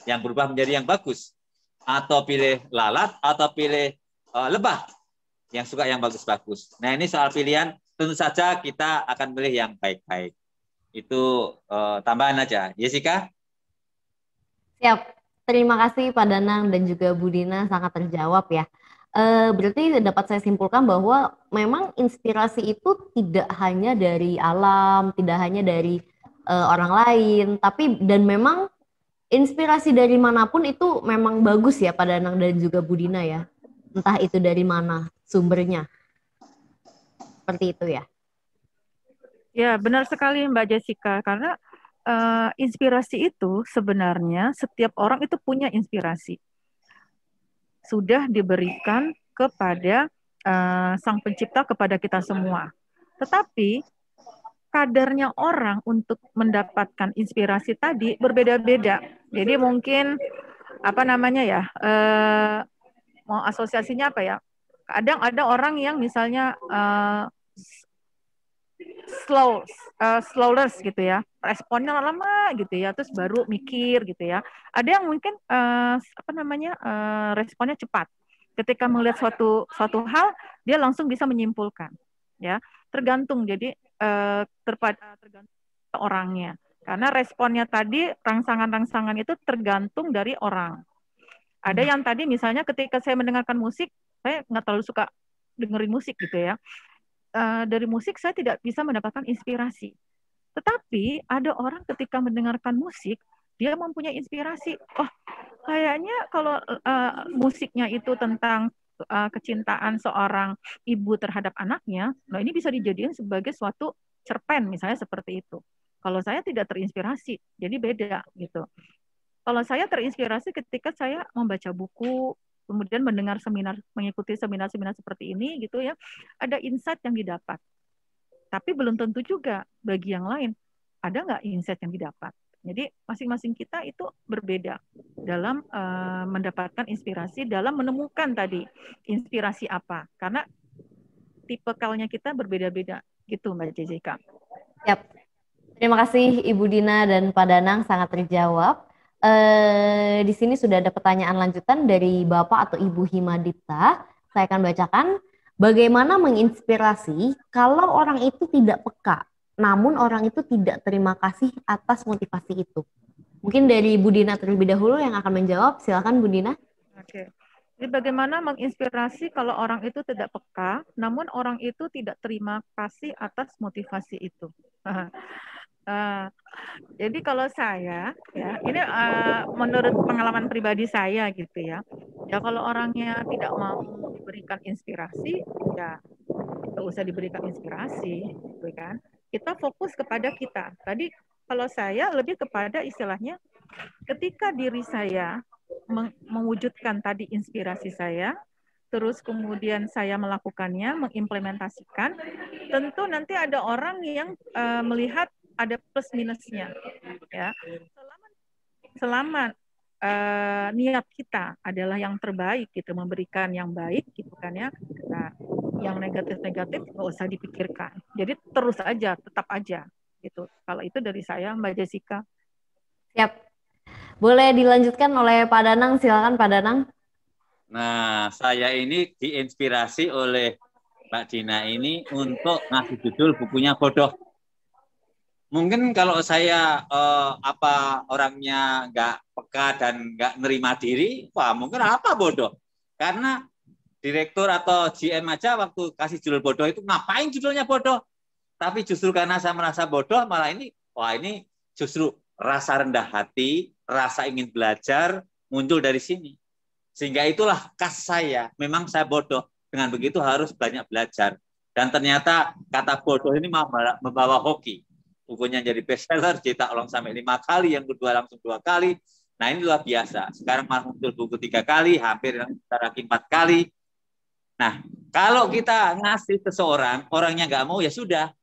yang berubah menjadi yang bagus? Atau pilih lalat atau pilih lebah yang suka yang bagus-bagus? Nah, ini soal pilihan. Tentu saja kita akan pilih yang baik-baik. Itu tambahan aja. Jessica? Siap. Terima kasih Pak Danang dan juga Bu Dina, sangat terjawab ya. Berarti dapat saya simpulkan bahwa memang inspirasi itu tidak hanya dari alam, tidak hanya dari orang lain, tapi dan memang inspirasi dari manapun itu memang bagus ya Pak Danang dan juga Bu Dina ya. Entah itu dari mana sumbernya. Seperti itu ya. Ya, benar sekali Mbak Jessica, karena inspirasi itu sebenarnya setiap orang itu punya inspirasi. Sudah diberikan kepada Sang Pencipta, kepada kita semua. Tetapi kadarnya orang untuk mendapatkan inspirasi tadi berbeda-beda. Jadi mungkin mau asosiasinya apa ya? Kadang ada orang yang misalnya slowless gitu ya, responnya lama gitu ya, terus baru mikir gitu ya. Ada yang mungkin responnya cepat. Ketika melihat suatu hal, dia langsung bisa menyimpulkan, ya. Tergantung, jadi tergantung orangnya. Karena responnya tadi rangsangan-rangsangan itu tergantung dari orang. Ada yang tadi misalnya ketika saya mendengarkan musik, saya nggak terlalu suka dengerin musik gitu ya. Dari musik saya tidak bisa mendapatkan inspirasi. Tetapi ada orang ketika mendengarkan musik, dia mempunyai inspirasi. Oh, kayaknya kalau musiknya itu tentang kecintaan seorang ibu terhadap anaknya, nah ini bisa dijadikan sebagai suatu cerpen misalnya seperti itu. Kalau saya tidak terinspirasi, jadi beda gitu. Kalau saya terinspirasi ketika saya membaca buku, kemudian mengikuti seminar-seminar seperti ini gitu ya, ada insight yang didapat. Tapi belum tentu juga bagi yang lain ada nggak insight yang didapat. Jadi masing-masing kita itu berbeda dalam mendapatkan inspirasi, dalam menemukan tadi inspirasi apa. Karena tipikalnya kita berbeda-beda gitu Mbak Jessica. Yap. Terima kasih Ibu Dina dan Pak Danang, sangat terjawab. Di sini sudah ada pertanyaan lanjutan dari Bapak atau Ibu Himadita. Saya akan bacakan. Bagaimana menginspirasi kalau orang itu tidak peka, namun orang itu tidak terima kasih atas motivasi itu? Mungkin dari Bu Dina terlebih dahulu yang akan menjawab. Silakan Bu Dina. Oke. Jadi bagaimana menginspirasi kalau orang itu tidak peka, namun orang itu tidak terima kasih atas motivasi itu. Jadi kalau saya, ya ini menurut pengalaman pribadi saya gitu ya, ya kalau orangnya tidak mau diberikan inspirasi, ya nggak usah diberikan inspirasi, gitu kan? Kita fokus kepada kita. Tadi kalau saya lebih kepada istilahnya, ketika diri saya mewujudkan tadi inspirasi saya, terus kemudian saya melakukannya, mengimplementasikan, tentu nanti ada orang yang melihat ada plus minusnya, ya. Selama niat kita adalah yang terbaik, gitu, memberikan yang baik, gitu kan ya. Nah, yang negatif-negatif nggak usah dipikirkan. Jadi terus aja, tetap aja, gitu. Kalau itu dari saya, Mbak Jessica. Siap. Boleh dilanjutkan oleh Pak Danang, silakan Pak Danang. Nah, saya ini diinspirasi oleh Mbak Dina ini untuk ngasih judul bukunya Bodoh. Mungkin kalau saya orangnya nggak peka dan nggak nerima diri, wah mungkin apa bodoh. Karena direktur atau GM aja waktu kasih judul bodoh itu ngapain judulnya bodoh. Tapi justru karena saya merasa bodoh, malah ini justru rasa rendah hati, rasa ingin belajar muncul dari sini. Sehingga itulah khas saya. Memang saya bodoh. Dengan begitu harus banyak belajar. Dan ternyata kata bodoh ini membawa hoki. Bukunya jadi bestseller, cetak ulang sampai 5 kali, yang kedua langsung 2 kali. Nah ini luar biasa. Sekarang muncul buku 3 kali, hampir lagi 4 kali. Nah kalau kita ngasih ke seorang, orangnya nggak mau, ya sudah.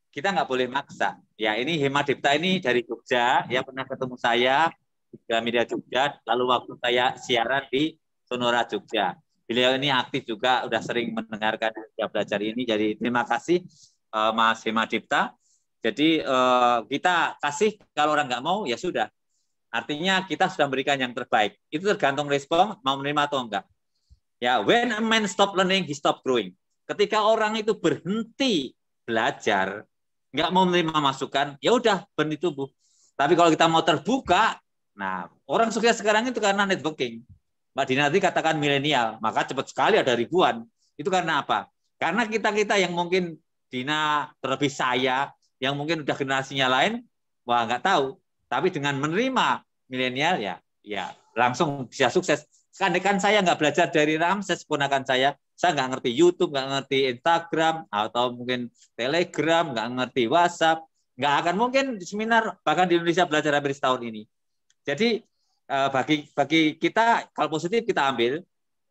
Kita nggak boleh maksa. Ya ini Hema Dipta ini dari Jogja, ya pernah ketemu saya di Media Jogja, lalu waktu saya siaran di Sonora Jogja. Beliau ini aktif juga, udah sering mendengarkan Indonesia Belajar ini, jadi terima kasih Mas Hema Dipta. Jadi kita kasih, kalau orang nggak mau, ya sudah. Artinya kita sudah memberikan yang terbaik. Itu tergantung respon, mau menerima atau enggak. Ya, when a man stop learning, he stop growing. Ketika orang itu berhenti belajar, nggak mau menerima masukan, ya udah berhenti tumbuh. Tapi kalau kita mau terbuka, nah orang sukses sekarang itu karena networking. Mbak Dina tadi katakan milenial, maka cepat sekali ada ribuan. Itu karena apa? Karena kita-kita yang mungkin Dina terlebih saya, yang mungkin udah generasinya lain, wah nggak tahu. Tapi dengan menerima milenial ya langsung bisa sukses. Kan saya nggak belajar dari Ramses, ponakan saya nggak ngerti YouTube, nggak ngerti Instagram, atau mungkin Telegram, nggak ngerti WhatsApp, nggak akan mungkin seminar bahkan di Indonesia Belajar hampir setahun ini. Jadi bagi kita, kalau positif kita ambil,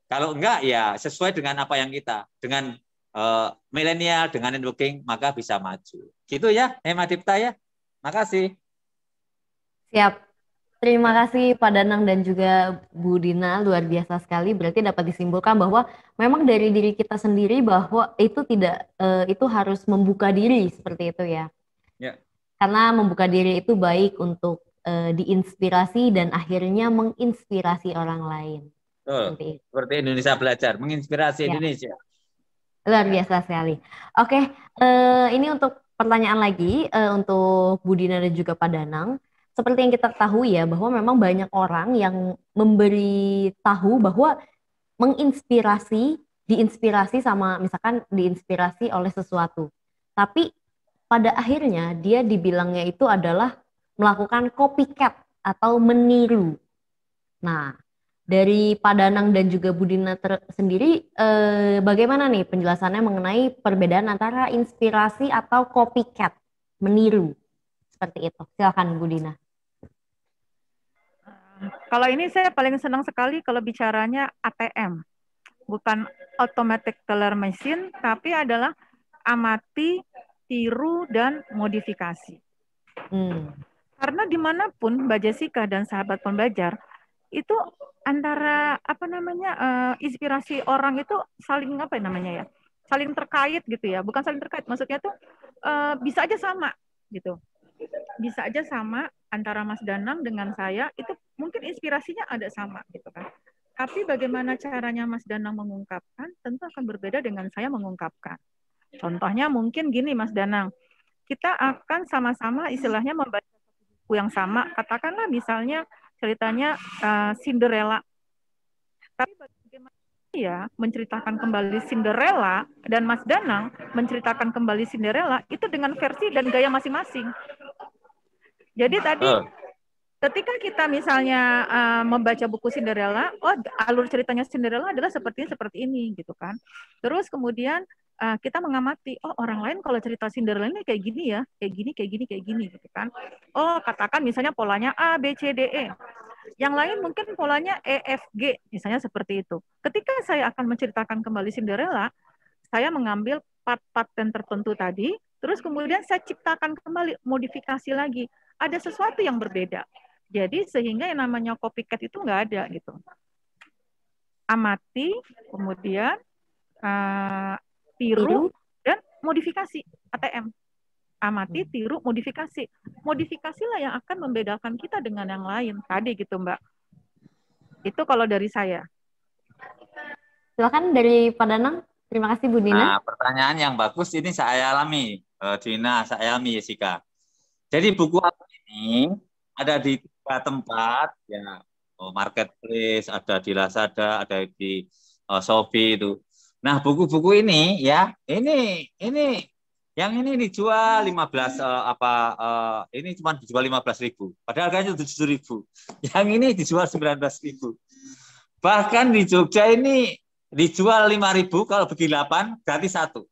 kalau enggak ya sesuai dengan apa yang kita, dengan milenial, dengan networking, maka bisa maju. Gitu ya, Hema Dipta ya. Makasih. Siap. Terima kasih Pak Danang dan juga Bu Dina, luar biasa sekali. Berarti dapat disimpulkan bahwa memang dari diri kita sendiri bahwa itu tidak itu harus membuka diri seperti itu ya. Ya. Karena membuka diri itu baik untuk diinspirasi dan akhirnya menginspirasi orang lain. Seperti Indonesia Belajar, menginspirasi ya. Indonesia. Luar biasa sekali. Oke, ini untuk pertanyaan lagi untuk Bu Dina dan juga Pak Danang. Seperti yang kita ketahui ya, bahwa memang banyak orang yang memberi tahu bahwa diinspirasi sama misalkan diinspirasi oleh sesuatu. Tapi pada akhirnya dia dibilangnya itu adalah melakukan copycat atau meniru. Nah, dari Pak Danang dan juga Bu Dina sendiri, bagaimana nih penjelasannya mengenai perbedaan antara inspirasi atau copycat, meniru, seperti itu. Silakan Bu Dina. Kalau ini saya paling senang sekali kalau bicaranya ATM, bukan automatic teller machine, tapi adalah amati, tiru, dan modifikasi. Karena dimanapun Mbak Jessica dan sahabat pembelajar, itu antara inspirasi orang itu saling saling terkait gitu ya, bukan saling terkait, maksudnya tuh bisa aja sama gitu, bisa aja sama antara Mas Danang dengan saya, itu mungkin inspirasinya ada sama gitu kan, tapi bagaimana caranya Mas Danang mengungkapkan tentu akan berbeda dengan saya mengungkapkan. Contohnya mungkin gini Mas Danang, kita akan sama-sama istilahnya membaca buku yang sama, katakanlah misalnya ceritanya Cinderella. Tapi bagaimana menceritakan kembali Cinderella dan Mas Danang menceritakan kembali Cinderella itu dengan versi dan gaya masing-masing. Jadi tadi ketika kita misalnya membaca buku Cinderella, oh alur ceritanya Cinderella adalah seperti ini gitu kan. Terus kemudian kita mengamati, oh orang lain kalau cerita Cinderella ini kayak gini ya, kayak gini gitu kan. Oh katakan misalnya polanya A, B, C, D, E. Yang lain mungkin polanya E, F, G, misalnya seperti itu. Ketika saya akan menceritakan kembali Cinderella, saya mengambil part-part tertentu tadi, terus kemudian saya ciptakan kembali, modifikasi lagi. Ada sesuatu yang berbeda. Jadi sehingga yang namanya copycat itu nggak ada gitu. Amati, kemudian tiru, dan modifikasi ATM. Amati, tiru, modifikasi. Modifikasilah yang akan membedakan kita dengan yang lain. Tadi gitu Mbak. Itu kalau dari saya. Silakan dari Pak Danang. Terima kasih Bu Dina. Nah, pertanyaan yang bagus ini saya alami, Dina, saya alami Jessica. Jadi buku aku ini ada di 3 tempat, ya, marketplace, ada di Lazada, ada di Shopee itu. Nah, buku-buku ini ya, ini yang ini dijual 15 ini cuma dijual 15.000. Padahal harganya 7.000. Yang ini dijual 19.000. Bahkan di Jogja ini dijual 5.000, kalau bagi 8 gratis 1.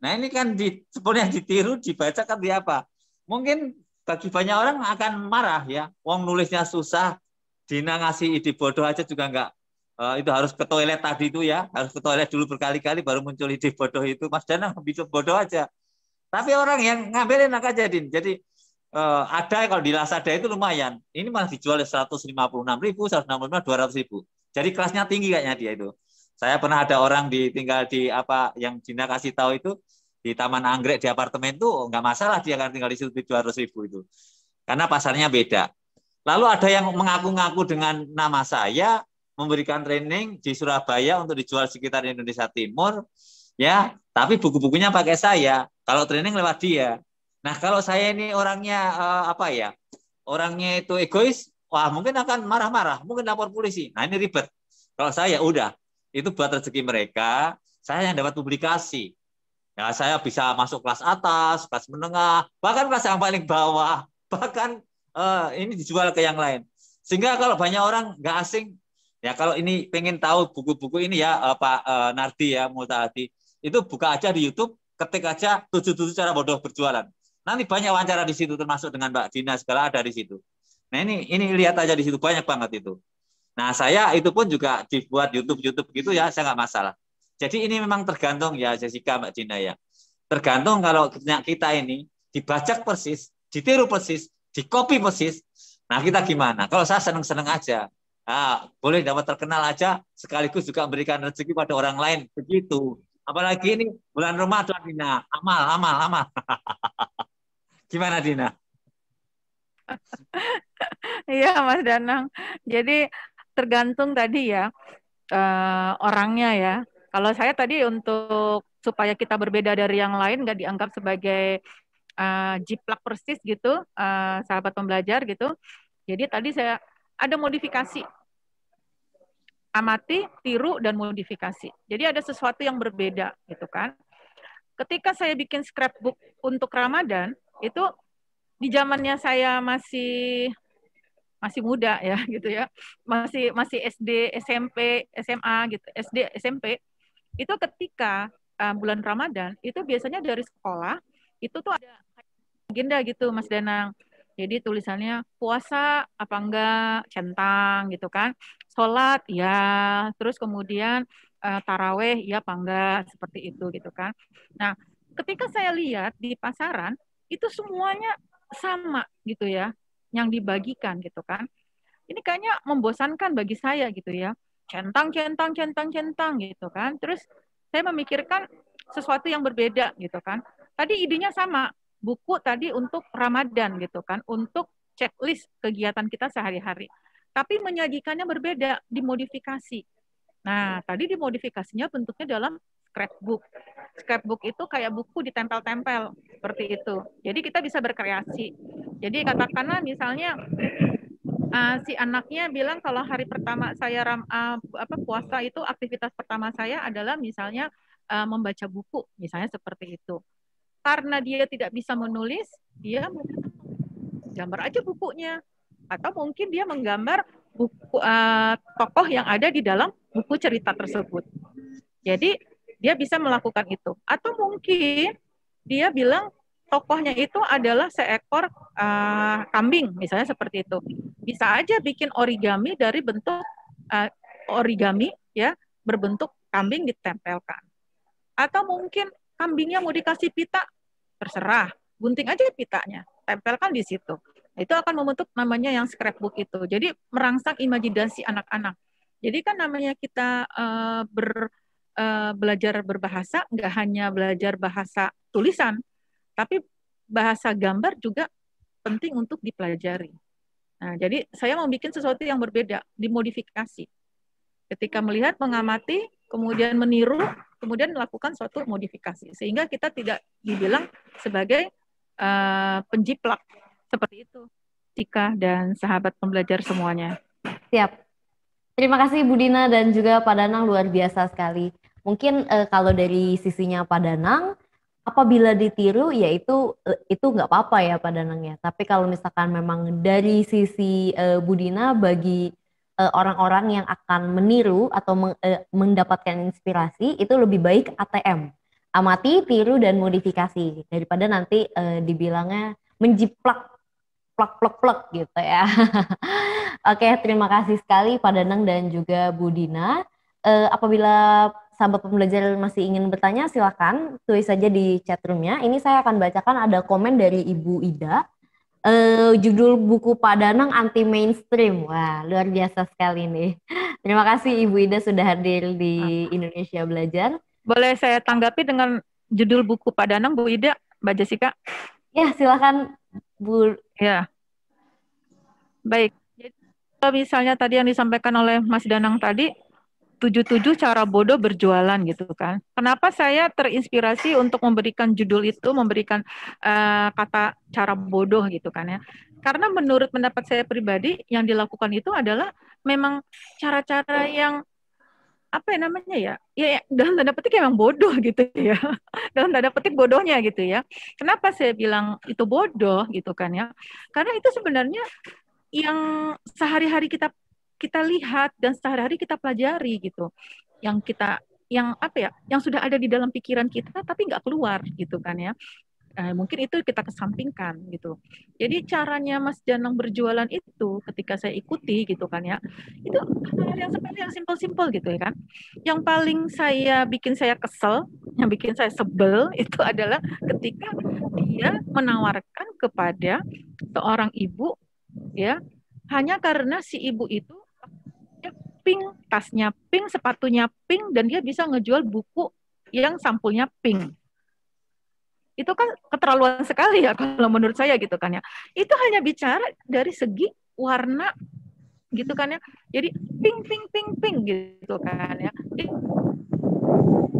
Nah ini kan sebenarnya ditiru, dibaca kan di apa? Mungkin bagi banyak orang akan marah ya. Wong nulisnya susah, Dina ngasih ide bodoh aja juga enggak. Itu harus ke toilet tadi itu ya, harus ke toilet dulu berkali-kali baru muncul ide bodoh itu. Mas Dana bisa bodoh aja. Tapi orang yang ngambil enak aja, Din. Jadi ada kalau di Lazada itu lumayan. Ini malah dijual 156.000, 165, 200.000. Jadi kelasnya tinggi kayaknya dia itu. Saya pernah ada orang tinggal di yang Dina kasih tahu itu di Taman Anggrek di apartemen tuh nggak masalah dia akan tinggal di situ 200.000 itu. Karena pasarnya beda. Lalu ada yang mengaku-ngaku dengan nama saya memberikan training di Surabaya untuk dijual sekitar Indonesia Timur, ya. Tapi buku-bukunya pakai saya. Kalau training lewat dia. Nah kalau saya ini orangnya orangnya itu egois, wah mungkin akan marah-marah, mungkin lapor polisi. Nah ini ribet. Kalau saya udah. Itu buat rezeki mereka, saya yang dapat publikasi. Ya, saya bisa masuk kelas atas, kelas menengah, bahkan kelas yang paling bawah, bahkan ini dijual ke yang lain. Sehingga kalau banyak orang nggak asing, ya kalau ini pengen tahu buku-buku ini ya Pak Nardi ya, Multahadi, itu buka aja di YouTube, ketik aja 7 cara bodoh berjualan. Nanti banyak wawancara di situ, termasuk dengan Mbak Dina segala ada di situ. Nah ini lihat aja di situ, banyak banget itu. Nah, saya itu pun juga dibuat YouTube gitu ya, saya nggak masalah. Jadi ini memang tergantung ya, Jessica, Mbak Dina ya. Tergantung kalau kita ini dibajak persis, ditiru persis, dikopi persis. Nah, kita gimana? Kalau saya seneng-seneng aja, boleh dapat terkenal aja, sekaligus juga memberikan rezeki pada orang lain. Begitu. Apalagi ini bulan Ramadan, Dina. Amal. Gimana, Dina? Iya, Mas Danang. Jadi tergantung tadi ya orangnya ya. Kalau saya tadi untuk supaya kita berbeda dari yang lain, nggak dianggap sebagai jiplak persis gitu, sahabat pembelajar gitu. Jadi tadi saya ada modifikasi, amati, tiru, dan modifikasi. Jadi ada sesuatu yang berbeda gitu kan. Ketika saya bikin scrapbook untuk Ramadan, itu di zamannya saya masih muda ya gitu ya, masih SD, SMP, SMA gitu, SD, SMP itu ketika bulan Ramadan itu biasanya dari sekolah itu tuh ada agenda gitu Mas Danang. Jadi tulisannya puasa apa enggak, centang gitu kan, sholat ya, terus kemudian taraweh ya apa enggak, seperti itu gitu kan. Nah ketika saya lihat di pasaran itu semuanya sama gitu ya, yang dibagikan gitu kan. Ini kayaknya membosankan bagi saya gitu ya. Centang gitu kan. Terus saya memikirkan sesuatu yang berbeda gitu kan. Tadi idenya sama, buku tadi untuk Ramadan gitu kan, untuk checklist kegiatan kita sehari-hari. Tapi menyajikannya berbeda, dimodifikasi. Nah, tadi dimodifikasinya bentuknya dalam scrapbook. Scrapbook itu kayak buku ditempel-tempel seperti itu. Jadi kita bisa berkreasi. Jadi katakanlah misalnya Si anaknya bilang kalau hari pertama saya puasa itu aktivitas pertama saya adalah misalnya membaca buku, misalnya seperti itu. Karena dia tidak bisa menulis, dia gambar aja bukunya, atau mungkin dia menggambar buku tokoh yang ada di dalam buku cerita tersebut. Jadi dia bisa melakukan itu. Atau mungkin dia bilang tokohnya itu adalah seekor kambing, misalnya seperti itu. Bisa aja bikin origami dari bentuk origami ya, berbentuk kambing ditempelkan. Atau mungkin kambingnya mau dikasih pita, terserah, gunting aja pitanya, tempelkan di situ. Itu akan membentuk namanya yang scrapbook itu. Jadi merangsang imajinasi anak-anak. Jadi kan namanya kita belajar berbahasa, nggak hanya belajar bahasa tulisan, tapi bahasa gambar juga penting untuk dipelajari. Nah, jadi saya mau bikin sesuatu yang berbeda, dimodifikasi. Ketika melihat, mengamati, kemudian meniru, kemudian melakukan suatu modifikasi. Sehingga kita tidak dibilang sebagai penjiplak. Seperti itu. Tika dan sahabat pembelajar semuanya. Siap. Terima kasih Bu Dina dan juga Pak Danang, luar biasa sekali. Mungkin kalau dari sisinya Pak Danang, apabila ditiru ya itu nggak apa-apa ya Pak Danang ya. Tapi kalau misalkan memang dari sisi Bu Dina, bagi orang-orang yang akan meniru atau mendapatkan inspirasi, itu lebih baik ATM. Amati, tiru, dan modifikasi. Daripada nanti dibilangnya menjiplak, plak gitu ya. Oke, terima kasih sekali Pak Danang dan juga Bu Dina. Apabila sahabat pembelajar masih ingin bertanya, silakan tulis saja di chat room-nya. Ini saya akan bacakan, ada komen dari Ibu Ida. Judul buku Pak Danang anti mainstream. Wah, luar biasa sekali nih. Terima kasih Ibu Ida sudah hadir di Indonesia Belajar. Boleh saya tanggapi dengan judul buku Pak Danang, Bu Ida, Mbak Jessica? Ya, silakan Bu. Ya. Baik. Jadi, misalnya tadi yang disampaikan oleh Mas Danang tadi, 77 cara bodoh berjualan gitu kan. Kenapa saya terinspirasi untuk memberikan judul itu, memberikan kata cara bodoh gitu kan ya. Karena menurut pendapat saya pribadi, yang dilakukan itu adalah memang cara-cara yang apa ya namanya ya dalam tanda petik memang bodoh gitu ya, dalam tanda petik bodohnya gitu ya. Kenapa saya bilang itu bodoh gitu kan ya, karena itu sebenarnya yang sehari-hari kita lihat dan sehari-hari kita pelajari gitu, yang sudah ada di dalam pikiran kita tapi nggak keluar gitu kan ya. Mungkin itu kita kesampingkan gitu. Jadi caranya Mas Danang berjualan itu ketika saya ikuti gitu kan ya, itu hal yang seperti yang simpel-simpel gitu ya kan. Yang paling bikin saya kesel, yang bikin saya sebel itu adalah ketika dia menawarkan kepada seorang ibu ya, hanya karena si ibu itu pink, tasnya pink, sepatunya pink, dan dia bisa ngejual buku yang sampulnya pink. Itu kan keterlaluan sekali ya kalau menurut saya gitu kan ya. Itu hanya bicara dari segi warna gitu kan ya. Jadi pink gitu kan ya.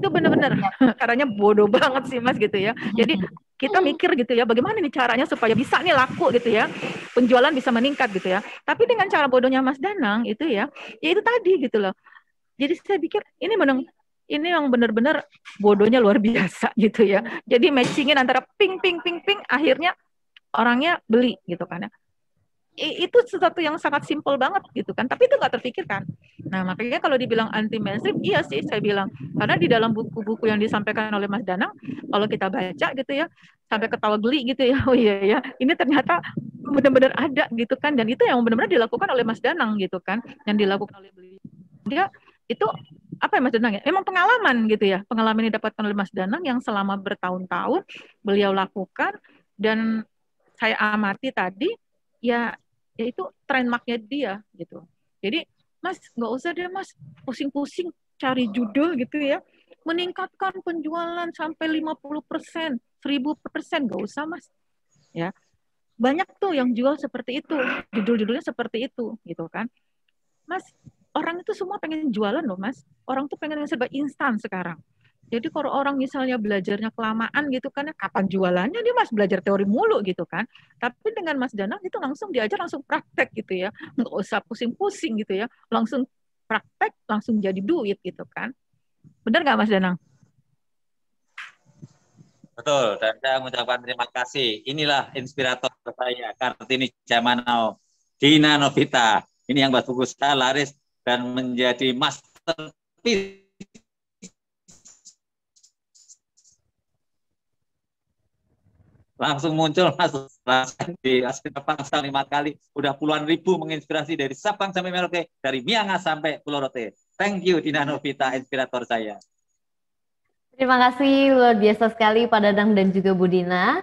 Itu benar-benar caranya bodoh banget sih Mas gitu ya. Jadi kita mikir gitu ya, bagaimana nih caranya supaya bisa nih laku gitu ya, penjualan bisa meningkat gitu ya. Tapi dengan cara bodohnya Mas Danang itu ya itu tadi gitu loh. Jadi saya pikir ini yang benar-benar bodohnya luar biasa gitu ya. Jadi matchingin antara pink, akhirnya orangnya beli gitu kan ya. Itu sesuatu yang sangat simpel banget gitu kan, tapi itu nggak terpikirkan. Nah makanya kalau dibilang anti mainstream, iya sih saya bilang, karena di dalam buku-buku yang disampaikan oleh Mas Danang, kalau kita baca gitu ya, sampai ketawa geli gitu ya, oh iya ya, ini ternyata benar-benar ada gitu kan, dan itu yang benar-benar dilakukan oleh Mas Danang gitu kan, yang dilakukan oleh beliau. Dia itu apa ya Mas Danang ya? Memang pengalaman gitu ya, pengalaman yang didapatkan oleh Mas Danang yang selama bertahun-tahun beliau lakukan, dan saya amati tadi ya itu trademarknya dia gitu. Jadi Mas nggak usah deh Mas pusing-pusing cari judul gitu ya, meningkatkan penjualan sampai 50%, 1000%, nggak usah Mas. Ya banyak tuh yang jual seperti itu, judul-judulnya seperti itu gitu kan. Mas, orang itu semua pengen jualan loh Mas. Orang tuh pengen yang serba instan sekarang. Jadi kalau orang misalnya belajarnya kelamaan gitu kan, kapan jualannya, dia Mas belajar teori mulu gitu kan. Tapi dengan Mas Danang itu langsung diajar, langsung praktek gitu ya. Nggak usah pusing-pusing gitu ya. Langsung praktek, langsung jadi duit gitu kan. Benar nggak Mas Danang? Betul, dan saya mengucapkan terima kasih. Inilah inspirator saya, Kartini Jamanau, Dina Novita. Ini yang buat buku saya laris dan menjadi masterpiece. Langsung muncul masuk di Sabang 5 kali, udah puluhan ribu menginspirasi dari Sabang sampai Merauke, dari Miangas sampai Pulau Rote. Thank you Dina Novita, inspirator saya. Terima kasih luar biasa sekali Pak Danang dan juga Bu Dina.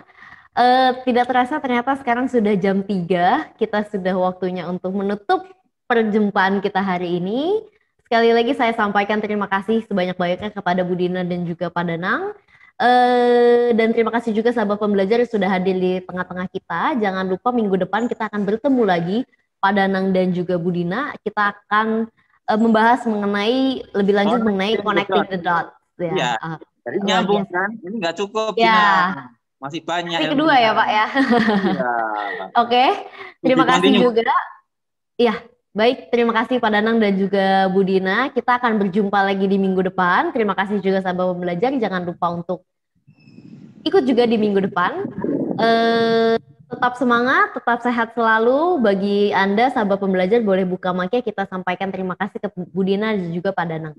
Tidak terasa ternyata sekarang sudah jam 3, kita sudah waktunya untuk menutup perjumpaan kita hari ini. Sekali lagi saya sampaikan terima kasih sebanyak-banyaknya kepada Bu Dina dan juga Pak Danang. Dan terima kasih juga sahabat pembelajar yang sudah hadir di tengah-tengah kita. Jangan lupa minggu depan kita akan bertemu lagi Pak Danang dan juga Bu Dina. Kita akan membahas mengenai lebih lanjut mengenai connecting the dots. Ya, jadi nyambung kan? Ini nggak cukup. Ya. Dina. Masih banyak. Yang kedua ya Pak ya. Ya. Oke, terima kasih juga. Iya. Baik, terima kasih Pak Danang dan juga Bu Dina. Kita akan berjumpa lagi di minggu depan. Terima kasih juga sahabat pembelajar. Jangan lupa untuk ikut juga di minggu depan. Tetap semangat, tetap sehat selalu. Bagi Anda sahabat pembelajar boleh buka mic-nya. Kita sampaikan terima kasih ke Bu Dina dan juga Pak Danang.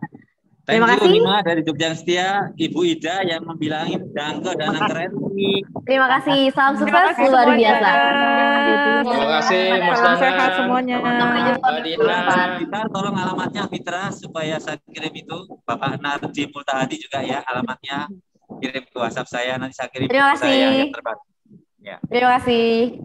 Terima kasih Nima dari Jogja Setia, Ibu Ida yang membilangin Dangke dan keren. Terima kasih, salam sukses luar biasa. Terima kasih Mas Salam Danang. sehat semuanya. Kita tolong alamatnya Fitra supaya saya kirim itu. Bapak Nardi Multahadi juga ya alamatnya. Kirim ke WhatsApp saya, nanti saya kirim Terima kasih. saya yang terbaru. Ya. Terima kasih.